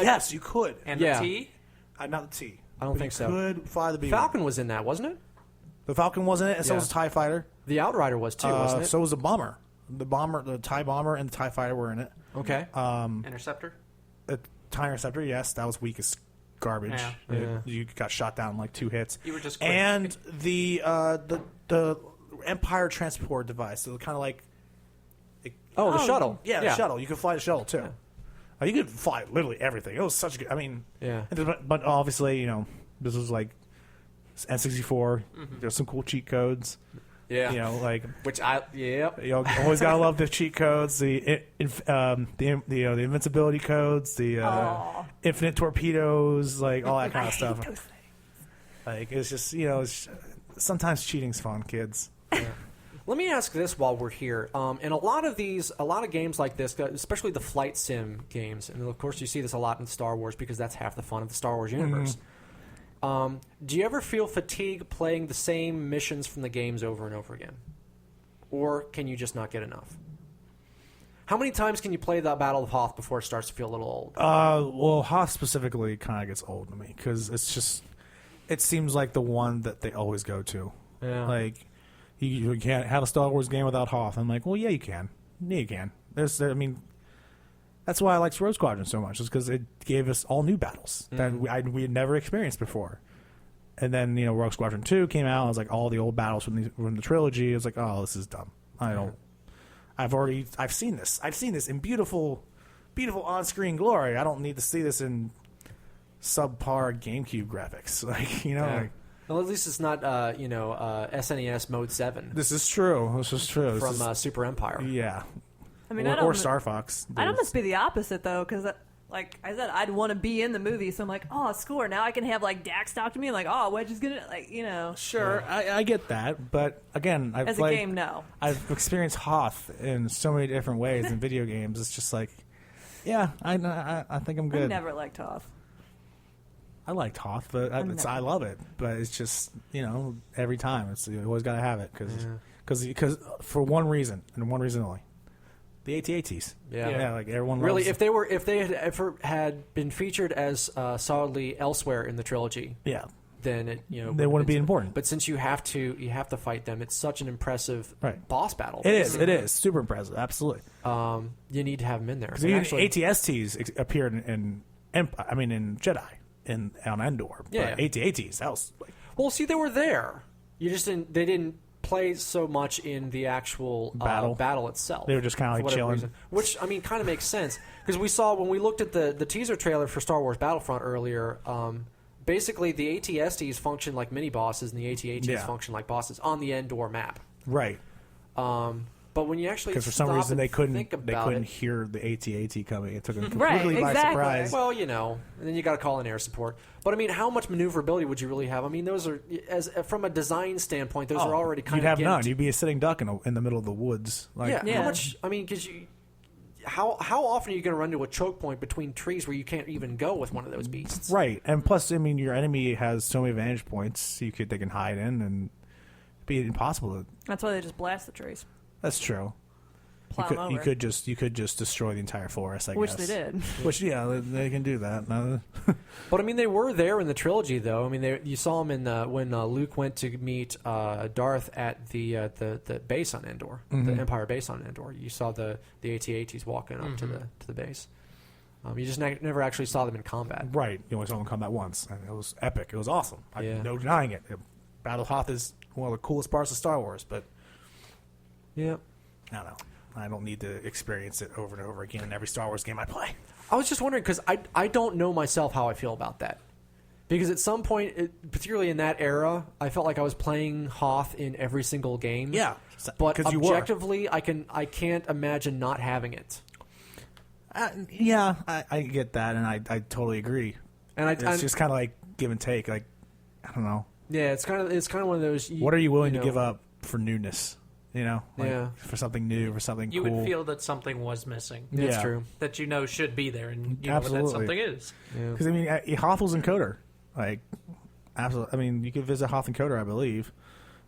yes, you could. And Yeah. the T? Not the T. I don't think so. You could fly the B-Wing. Falcon was in that, wasn't it? The Falcon was in it, and so Yeah. was the TIE Fighter. The Outrider was too, wasn't it? So was the Bomber. The TIE Bomber and the TIE Fighter were in it. Okay. Interceptor? The TIE Interceptor, yes, that was weak as garbage. Yeah. You got shot down in 2 hits. You were just quick. And the Empire transport device, so kind of like... the shuttle. Yeah, the shuttle. You could fly the shuttle, too. You could fly literally everything. It was such a good... I mean... Yeah. But obviously, this was like N64. There's some cool cheat codes. Yeah. Which I... Yep. You always gotta love the cheat codes, the invincibility codes, the infinite torpedoes, all that kind of stuff. It's just sometimes cheating's fun, kids. Yeah. Let me ask this while we're here. In a lot of games like this, especially the flight sim games, and of course you see this a lot in Star Wars because that's half the fun of the Star Wars universe. Do you ever feel fatigue playing the same missions from the games over and over again? Or can you just not get enough? How many times can you play the Battle of Hoth before it starts to feel a little old? Well, Hoth specifically kind of gets old to me because it seems like the one that they always go to. Yeah. You can't have a Star Wars game without Hoth. I'm like, well, yeah, you can. Yeah, you can. That's why I like Rogue Squadron so much, is because it gave us all new battles that we had never experienced before. And then, Rogue Squadron 2 came out. I was like, all the old battles from the trilogy. I was like, oh, this is dumb. I've seen this. I've seen this in beautiful, beautiful on-screen glory. I don't need to see this in subpar GameCube graphics. Well, at least it's not, SNES Mode 7. This is true. From Super Empire. Yeah. I mean, or Star Fox. I'd almost be the opposite, though, because, like I said, I'd want to be in the movie, so I'm like, oh, score. Now I can have, Dax talk to me, Wedge is going to, Sure, I get that, but, again, a game, no. I've experienced Hoth in so many different ways in video games. It's just I think I'm good. I never liked Hoth. I liked Hoth, but I love it. But it's just, every time you always got to have it because for one reason and one reason only, the AT-ATs. Yeah. Everyone really. loves If they had ever had been featured as solidly elsewhere in the trilogy, then it they wouldn't be important. But since you have to fight them, it's such an impressive boss battle. It is super impressive, absolutely. You need to have them in there. Even ATSTs appeared in Jedi on Endor. Yeah, but ATATs, that was like, well, see, they were there. You just didn't. They didn't play so much in the actual battle itself. They were just kind of like chilling, which I mean, kind of makes sense because we saw when we looked at the teaser trailer for Star Wars Battlefront earlier. Basically, the ATSTs function like mini bosses, and the ATATs function like bosses on the Endor map. Right. But when you actually because for some reason they couldn't it, hear the AT-AT coming, it took them completely by surprise. Well, and then you got to call in air support. But I mean, how much maneuverability would you really have? I mean, those are from a design standpoint, those are already kind of. You'd have none. You'd be a sitting duck in the middle of the woods. How much? I mean, because how often are you going to run to a choke point between trees where you can't even go with one of those beasts? Right, and plus, I mean, your enemy has so many vantage points they can hide in, and it'd be impossible. That's why they just blast the trees. That's true. Plow them over. You could just destroy the entire forest. I guess. Which they did. Which they can do that. But I mean, they were there in the trilogy, though. I mean, you saw them in when Luke went to meet Darth at the base on Endor, the Empire base on Endor. You saw the AT-ATs walking up to the base. You just never actually saw them in combat. Right. You only saw them in combat once, and it was epic. It was awesome. No denying it. Battle Hoth is one of the coolest parts of Star Wars, but yeah, I don't know. I don't need to experience it over and over again in every Star Wars game I play. I was just wondering because I don't know myself how I feel about that. Because at some point, particularly in that era, I felt like I was playing Hoth in every single game. Yeah, but objectively, I can't imagine not having it. I get that, and I totally agree. And it's just kind of like give and take. Like, I don't know. Yeah, it's kind of one of those. What are you willing to give up for newness? For something new, for something you cool. You would feel that something was missing. Yeah. That's true. That should be there, and you know what that something is. Because I mean, Hoth was in Coder. Like, absolutely. I mean, you could visit Hoth and Coder, I believe.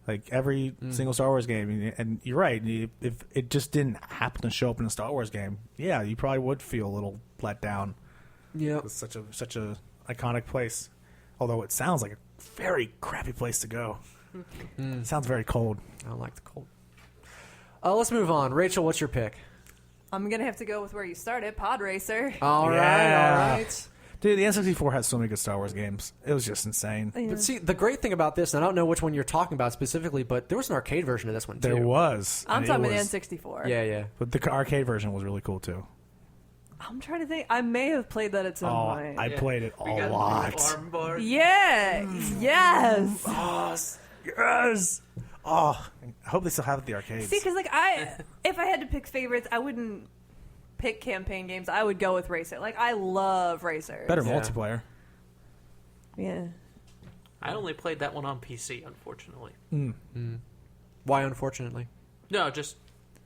Like every single Star Wars game, and you're right. If it just didn't happen to show up in a Star Wars game, you probably would feel a little let down. Yeah, it's such a iconic place. Although it sounds like a very crappy place to go. It sounds very cold. I don't like the cold. Let's move on. Rachel, what's your pick? I'm going to have to go with where you started, Pod Racer. All right. Dude, the N64 had so many good Star Wars games. It was just insane. Yeah. But see, the great thing about this, and I don't know which one you're talking about specifically, but there was an arcade version of this one, too. There was. I'm talking about the N64. Yeah. But the arcade version was really cool, too. I'm trying to think. I may have played that at some point. I played it a lot. Yeah. Yes. Yes. Oh, I hope they still have it at the arcades. See, because if I had to pick favorites, I wouldn't pick campaign games. I would go with Racer. Like, I love Racers. Better multiplayer. Yeah. I only played that one on PC, unfortunately. Why, unfortunately? No, just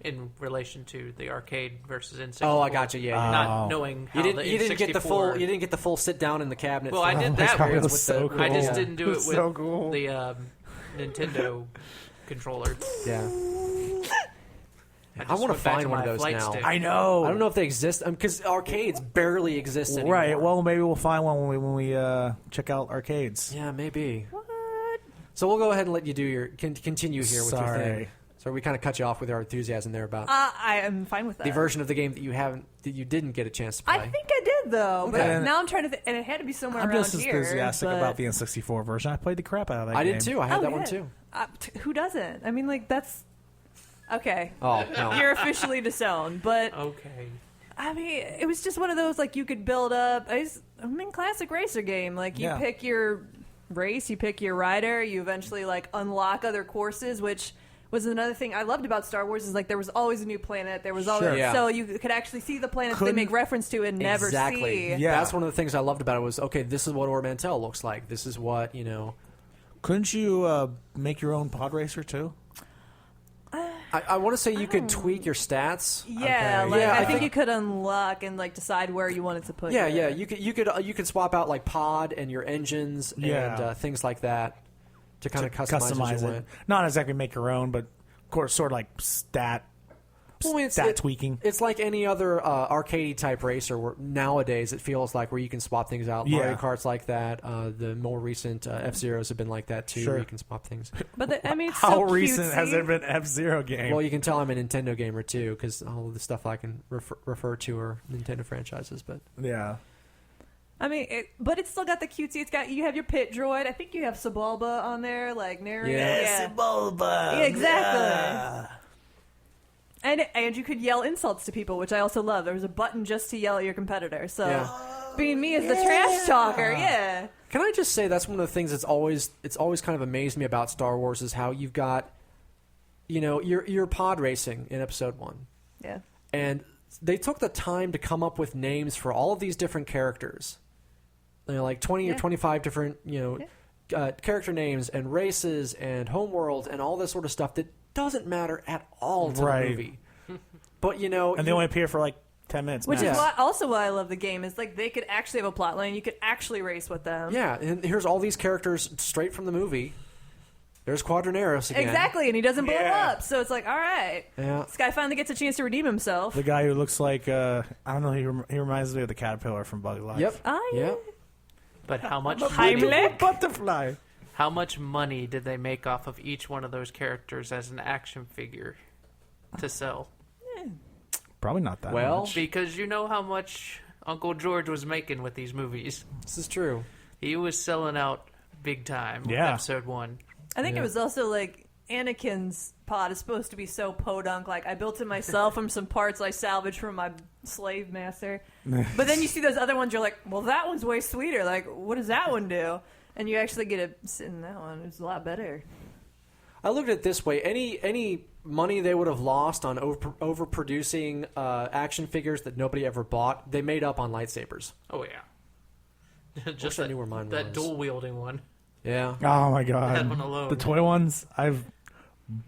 in relation to the arcade versus N64. Oh, I got you. Yeah, not knowing how you didn't get the full. You didn't get the full sit down in the cabinet. Well, I did that. It was so cool. I just didn't do it with so cool. the Nintendo controller. Yeah. I want to find one of those now. Stick. I know. I don't know if they exist because arcades barely exist anymore. Right. Well, maybe we'll find one when we check out arcades. Yeah, maybe. What? So we'll go ahead and let you do your continue here with your thing. Sorry. So we kind of cut you off with our enthusiasm there about I am fine with that. the version of the game that you didn't get a chance to play. I think I did though, but Okay. now I'm trying to think, and it had to be somewhere I'm around just as here. enthusiastic but- about the N64 version. I played the crap out of that I game. did too. I had that one yeah. too. Who doesn't? I mean, like that's okay. Oh no. You're officially disowned, but Okay. I mean, it was just one of those like you could build up. I'm in classic racer game. Like you pick your race, you pick your rider, you eventually like unlock other courses, which was another thing I loved about Star Wars is like there was always a new planet. There was always so you could actually see the planets they make reference to and never see. Yeah. That's one of the things I loved about it was this is what Or Mantell looks like. This is what Couldn't you make your own pod racer too? I want to say you could tweak your stats. Yeah, Okay. I think you could unlock and like decide where you wanted to put. Yeah, your... you could swap out like pod and your engines and things like that to kind of customize as you it. went. Not exactly make your own, but of course, sort of like stat Well, stat tweaking. It's like any other arcade type racer. Where nowadays it feels like where you can swap things out. Yeah. Mario Kart's like that. The more recent F-Zeros have been like that too. Sure. Where you can swap things. But it's How so recent cutesy. has there been F-Zero game? Well, you can tell I'm a Nintendo gamer too, because all of the stuff I can refer to are Nintendo franchises. But yeah. But it's still got the cutesy. You have your pit droid. I think you have Sebulba on there, like narrating. Yeah. Sebulba. Yeah, exactly. And you could yell insults to people, which I also love. There was a button just to yell at your competitor. So, being me as the trash talker, yeah. Can I just say that's one of the things that's always kind of amazed me about Star Wars is how you've got, you're pod racing in Episode 1. Yeah. And they took the time to come up with names for all of these different characters. Like 20 or 25 different, character names and races and homeworlds and all this sort of stuff that doesn't matter at all to the movie. But, And they only appear for like 10 minutes. Which max. is also why I love the game is like they could actually have a plot line. You could actually race with them. Yeah, and here's all these characters straight from the movie. There's Quadraneros again. Exactly, and he doesn't blow up. So it's like, all right. Yeah. This guy finally gets a chance to redeem himself. The guy who looks like, I don't know, he reminds me of the caterpillar from Buggy Life. Yep. Oh, yeah. Yep. But how much Heimlich? Butterfly. how much money did they make off of each one of those characters as an action figure to sell? Probably not that Well, much. Because you know how much Uncle George was making with these movies. This is true. He was selling out big time with Yeah. Episode 1. I think it was also like Anakin's pod is supposed to be so podunk. Like, I built it myself from some parts I salvaged from my slave master. But then you see those other ones, you're like, well, that one's way sweeter. Like, what does that one do? And you actually get to sit in that one. It's a lot better. I looked at it this way: any money they would have lost on overproducing action figures that nobody ever bought, they made up on lightsabers. Oh, yeah. Just I knew where mine that was. dual-wielding one. Yeah. Oh my god. That one alone. The toy ones, I've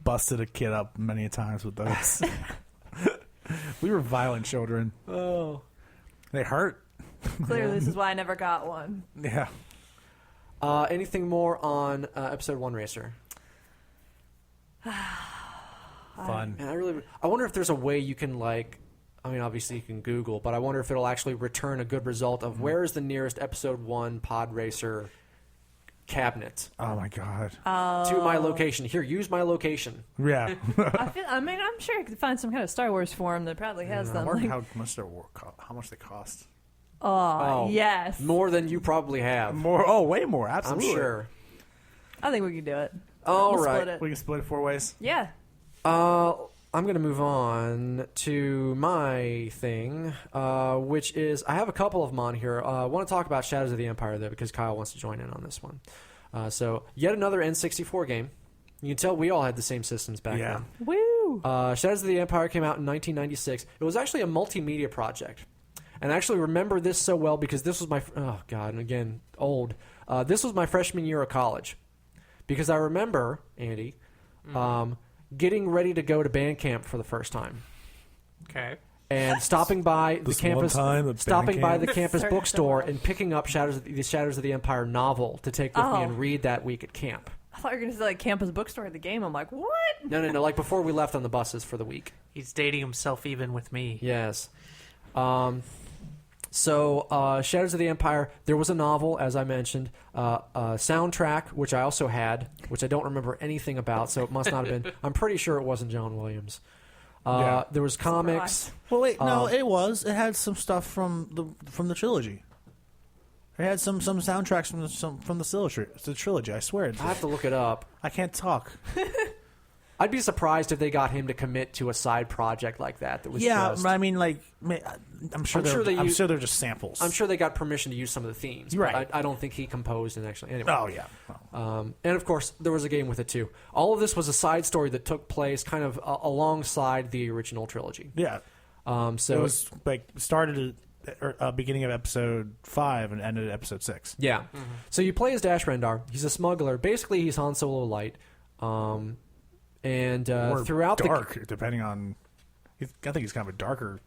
busted a kid up many times with those. We were violent children. Oh. They hurt. Clearly, this is why I never got one. Yeah. Anything more on Episode 1 Racer? Fun. Man, I wonder if there's a way you can obviously you can Google, but I wonder if it'll actually return a good result of where is the nearest Episode 1 pod racer cabinet Oh my god. to my location. Here, use my location. Yeah. I'm sure I could find some kind of Star Wars forum that probably has I them. wonder Like, how much they cost. Oh, yes. More than you probably have. More. Oh, way more. I'm Absolutely. sure. I think we can do it. All We'll right. split it. We can split it 4 ways. Yeah. I'm going to move on to my thing, which is I have a couple of them on here. I want to talk about Shadows of the Empire, though, because Kyle wants to join in on this one. So, yet another N64 game. You can tell we all had the same systems back then. Woo. Shadows of the Empire came out in 1996. It was actually a multimedia project. And I actually remember this so well because this was my... Oh, God, and again, old. This was my freshman year of college. Because I remember, Andy, getting ready to go to band camp for the first time. Okay. And stopping by the This one campus, time at stopping band by camp? the campus Starting bookstore so and picking up the Shadows of the Empire novel to take with me and read that week at camp. I thought you were going to say like campus bookstore at the game. I'm like, what? No. Like before we left on the buses for the week. He's dating himself even with me. Yes. So, Shadows of the Empire, there was a novel, as I mentioned, a soundtrack, which I also had, which I don't remember anything about, so it must not have been. I'm pretty sure it wasn't John Williams. There was comics. Well, wait, no, it was. It had some stuff from the trilogy. It had some soundtracks from the trilogy. I swear. I have to look it up. I can't talk. I'd be surprised if they got him to commit to a side project like that. That was Yeah, just, I mean, like, I'm sure they're just samples. I'm sure they got permission to use some of the themes. But Right. I don't think he composed and actually. Anyway. Oh yeah. And of course, there was a game with it too. All of this was a side story that took place kind of alongside the original trilogy. Yeah. So It was like started at beginning of episode 5 and ended at episode 6. Yeah. So you play as Dash Rendar. He's a smuggler. Basically, he's Han Solo light. And Or throughout dark, depending on. I think he's kind of a darker.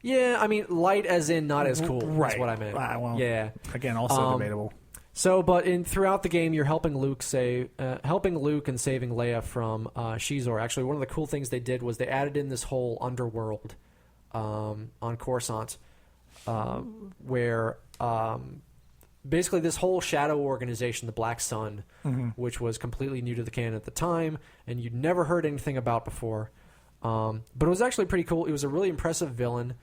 Yeah, I mean, light as in not as cool. Right. Is what I meant. Well, yeah. Again, also debatable. So, but throughout the game, you're helping Luke and saving Leia from Shizor. Actually, one of the cool things they did was they added in this whole underworld on Coruscant, where basically this whole shadow organization, the Black Sun, which was completely new to the canon at the time, and you'd never heard anything about before. But it was actually pretty cool. It was a really impressive villain.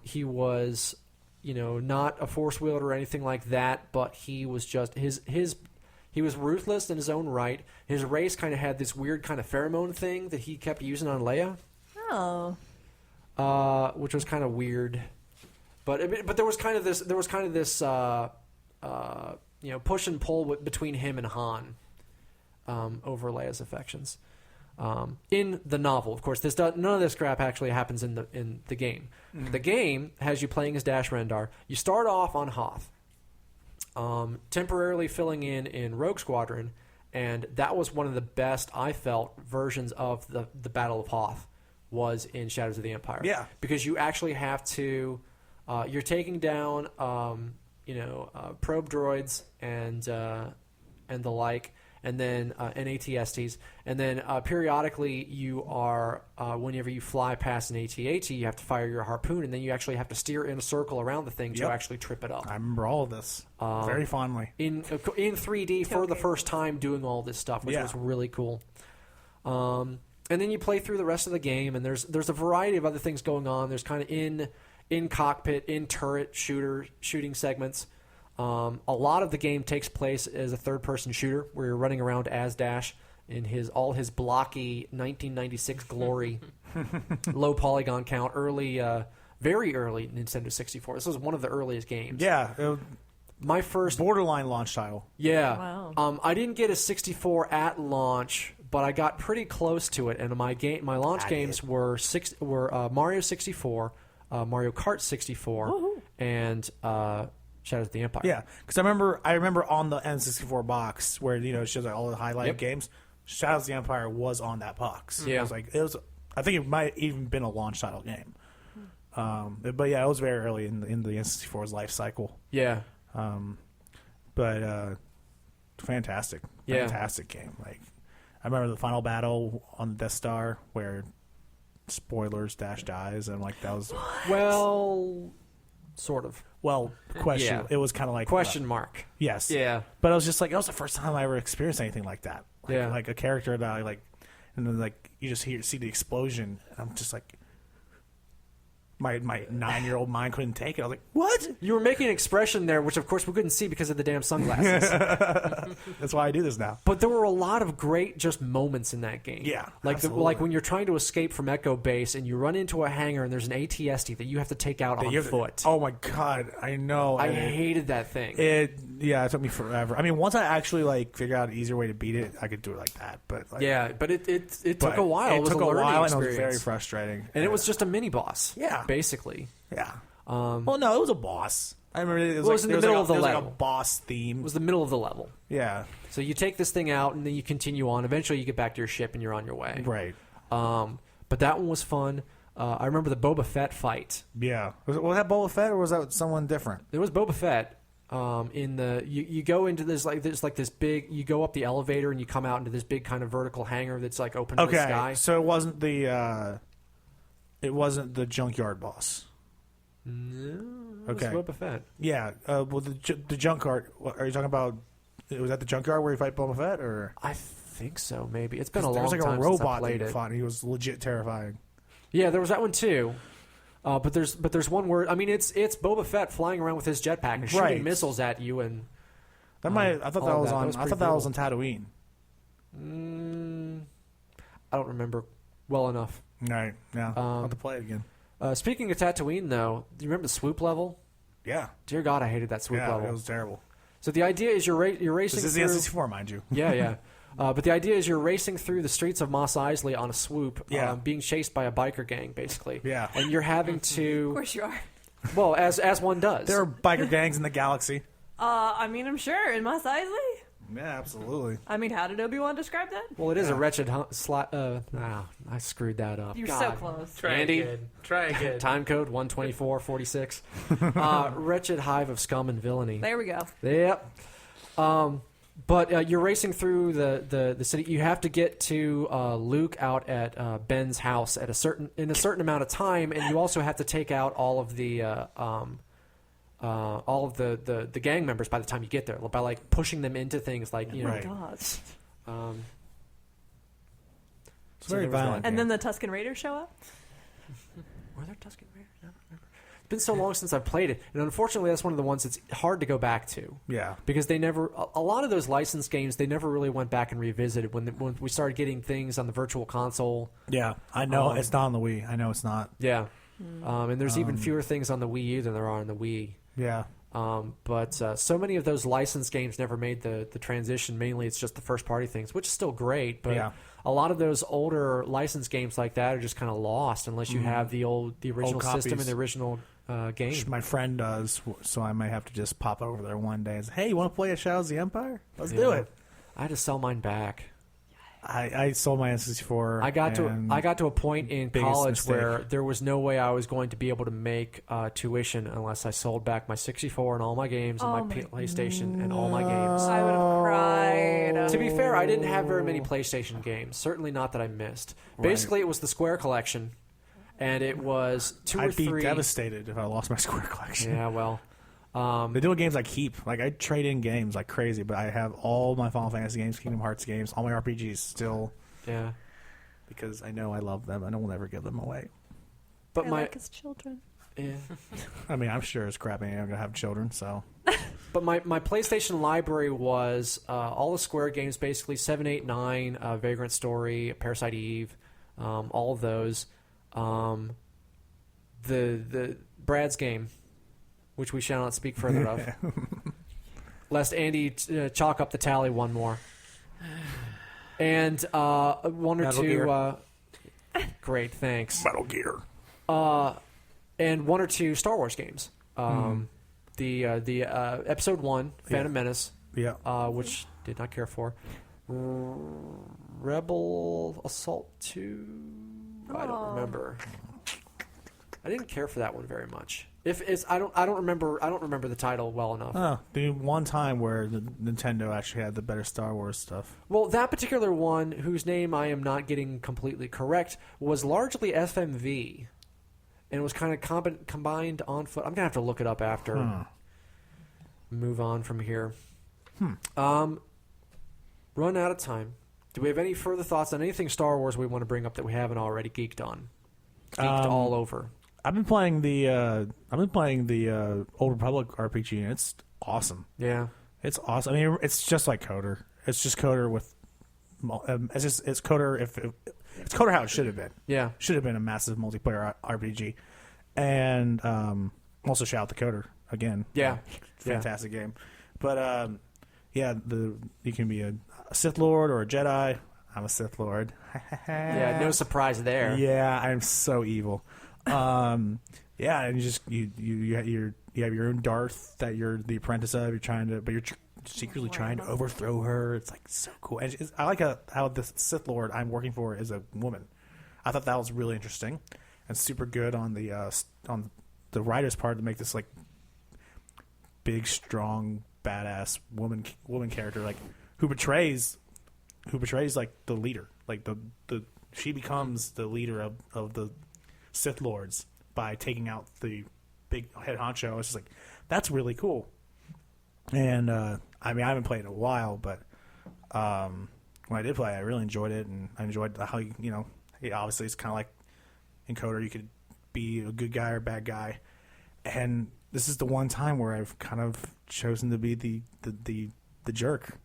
He was, not a force wielder or anything like that, but he was just he was ruthless in his own right. His race kind of had this weird kind of pheromone thing that he kept using on Leia. Oh. Which was kind of weird. But there was kind of this push and pull between him and Han over Leia's affections. In the novel, of course, none of this crap actually happens in the game. Mm-hmm. The game has you playing as Dash Rendar. You start off on Hoth, temporarily filling in Rogue Squadron, and that was one of the best, I felt, versions of the Battle of Hoth was in Shadows of the Empire. Yeah, because you actually have to, you're taking down, probe droids and the like. And then and AT-STs, and then periodically you are whenever you fly past an AT-AT, you have to fire your harpoon, and then you actually have to steer in a circle around the thing to actually trip it up. I remember all of this very fondly in 3D for the first time, doing all this stuff, which was really cool. And then you play through the rest of the game, and there's a variety of other things going on. There's kind of in cockpit, in turret shooting segments. A lot of the game takes place as a third-person shooter, where you're running around as Dash in all his blocky 1996 glory, low polygon count, very early Nintendo 64. This was one of the earliest games. Yeah, my first borderline launch title. Yeah, wow. I didn't get a 64 at launch, but I got pretty close to it. And my launch games were Mario 64, Mario Kart 64, Woo-hoo. and Shadows of the Empire. Yeah, because I remember on the N64 box where it shows like all the highlighted games. Shadows of the Empire was on that box. Yeah, it was. I think it might even been a launch title game. But yeah, it was very early in the N64's life cycle. Yeah. But fantastic game. Like I remember the final battle on the Death Star where spoilers Dash dies, and like that was well, sort of. Well, question. Yeah. It was kind of like question mark. Yes. Yeah. But I was just like, it was the first time I ever experienced anything like that. Like a character that I like, and then like you just see the explosion, and I'm just like, my 9-year-old mind couldn't take it. I was like, what? You were making an expression there, which of course we couldn't see because of the damn sunglasses. That's why I do this now. But there were a lot of great just moments in that game. Yeah, like when you're trying to escape from Echo Base and you run into a hangar and there's an AT-ST that you have to take out on foot. Oh my god, I know. I hated that thing. It took me forever. I mean, once I actually figure out an easier way to beat it, I could do it like that. But but it took a while. It took a while, and it was very frustrating. And it was just a mini boss. Yeah. Basically. Yeah. Well, no, it was a boss. I remember it was in the middle of the level. Like a boss theme. It was the middle of the level. Yeah. So you take this thing out, and then you continue on. Eventually, you get back to your ship, and you're on your way. Right. But that one was fun. I remember the Boba Fett fight. Yeah. Was that Boba Fett, or was that someone different? It was Boba Fett. You go into this this big. You go up the elevator, and you come out into this big kind of vertical hangar that's like open to the sky. Okay. So it wasn't the junkyard boss. No, it was Boba Fett. Yeah. Well, the junkyard. Are you talking about? Was that the junkyard where you fight Boba Fett, or? I think so. Maybe it's been a long time since I played it. There was like a robot that that fought. He was legit terrifying. Yeah, there was that one too. But there's one where it's Boba Fett flying around with his jetpack and shooting missiles at you, and I thought that was on. I thought that was on Tatooine. I don't remember well enough. Right. Yeah. I'll have to play it again. Speaking of Tatooine, though, do you remember the swoop level? Yeah. Dear God, I hated that swoop level. Yeah, it was terrible. So the idea is you're racing. This is the N64, mind you. Yeah. But the idea is you're racing through the streets of Mos Eisley on a swoop, being chased by a biker gang, basically. Yeah. And you're having to. Of course you are. Well, as one does. There are biker gangs in the galaxy. I'm sure in Mos Eisley. Yeah, absolutely. How did Obi-Wan describe that? Well, it is a wretched I screwed that up. You're God. so close. Try again. Time code 12446. Wretched hive of scum and villainy. There we go. Yep. But you're racing through the city. You have to get to Luke out at Ben's house at a certain amount of time, and you also have to take out all of the gang members by the time you get there by like pushing them into things like you know. Right. God. It's very violent. And then the Tusken Raiders show up? Were there Tusken Raiders? I don't remember. It's been so long since I've played it, and unfortunately, that's one of the ones that's hard to go back to. Yeah, because they never. A lot of those licensed games, they never really went back and revisited when we started getting things on the Virtual Console. yeah. I know it's not on the Wii. I know it's not. Yeah, and there's even fewer things on the Wii U than there are on the Wii. Yeah. But so many of those licensed games never made the transition. Mainly, it's just the first party things, which is still great. But Yeah. a lot of those older licensed games like that are just kind of lost unless you have the original system and copies. the original game. My friend does, so I might have to just pop over there one day and say, hey, you want to play a Shadows of the Empire? Let's do it. I had to sell mine back. I sold my N64. I got to a point in biggest college mistake. where there was no way I was going to be able to make tuition unless I sold back my 64 and all my games and my PlayStation and all my games. I would have cried. To be fair, I didn't have very many PlayStation games. Certainly not that I missed. Basically, it was the Square collection, and it was two or I'd be three. devastated if I lost my Square collection. Yeah, well, The doing games I keep, like I trade in games like crazy, but I have all my Final Fantasy games, Kingdom Hearts games, all my RPGs still, yeah. because I know I love them and I will never give them away. But I my like his children. yeah. I mean, I'm sure it's crappy. I'm gonna have children, so But my PlayStation library was all the Square games, basically 7, 8, 9, Vagrant Story, Parasite Eve, all of those. The Brad's game, which we shall not speak further of, lest Andy chalk up the tally one more. And one or Metal two. Gear. Great, thanks. Metal Gear. And one or two Star Wars games. The Episode 1, Phantom Menace, Yeah. which did not care for. Rebel Assault 2. I don't remember. I didn't care for that one very much. I don't remember the title well enough. Oh, the one time where the Nintendo actually had the better Star Wars stuff. Well, that particular one, whose name I am not getting completely correct, was largely FMV, and it was kind of combined on foot. I'm gonna have to look it up after. Move on from here. Run out of time. Do we have any further thoughts on anything Star Wars we want to bring up that we haven't already geeked on? Geeked all over. I've been playing the Old Republic RPG, and it's awesome. Yeah. It's awesome. I mean, it's just like Coder. It's just Coder with. It's Coder it's Coder how it should have been. Yeah. Should have been a massive multiplayer RPG, and also shout out the Coder again. Yeah. Fantastic game. But you can be a Sith Lord or a Jedi. I'm a Sith Lord. Yeah. No surprise there. Yeah, I'm so evil. And you have your own Darth that you're the apprentice of. You're secretly trying to overthrow her. It's like so cool. And I like how the Sith Lord I'm working for is a woman. I thought that was really interesting and super good on the writer's part to make this like big, strong, badass woman character like who betrays like the leader. Like she becomes the leader of the Sith Lords by taking out the big head honcho. It's just like that's really cool. And I mean, I haven't played in a while, but when I did play, I really enjoyed it, and I enjoyed how obviously it's kind of like in Coder, you could be a good guy or a bad guy, and this is the one time where I've kind of chosen to be the jerk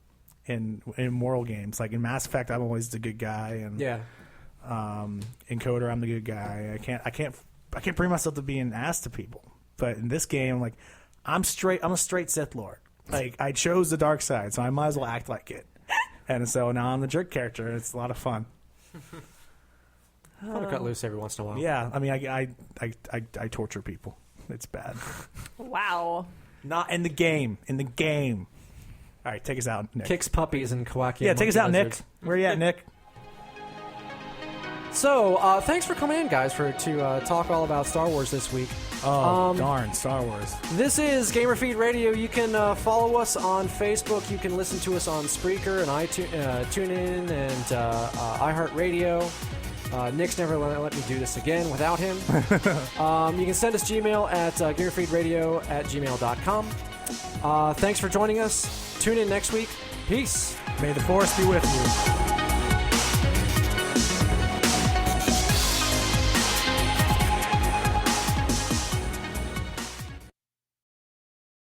in moral games. Like in Mass Effect, I'm always the good guy, and Yeah. In Coder, I'm the good guy. I can't bring myself to be an ass to people. But in this game, like I'm a straight Sith Lord. Like I chose the dark side, so I might as well act like it. And so now I'm the jerk character, and it's a lot of fun. Fun to cut loose every once in a while. Yeah, I mean, I torture people. It's bad. Wow. Not in the game. In the game. All right, take us out, Nick. Kicks puppies and Kawaki. Yeah, take us out, Nick. Where you at, Nick? So, thanks for coming in, guys, to talk all about Star Wars this week. Oh, darn, Star Wars. This is Gamerfeed Radio. You can follow us on Facebook. You can listen to us on Spreaker and iTunes, TuneIn, and iHeartRadio. Nick's never let me do this again without him. You can send us Gmail at gamerfeedradio@gmail.com. Thanks for joining us. Tune in next week. Peace. May the Force be with you.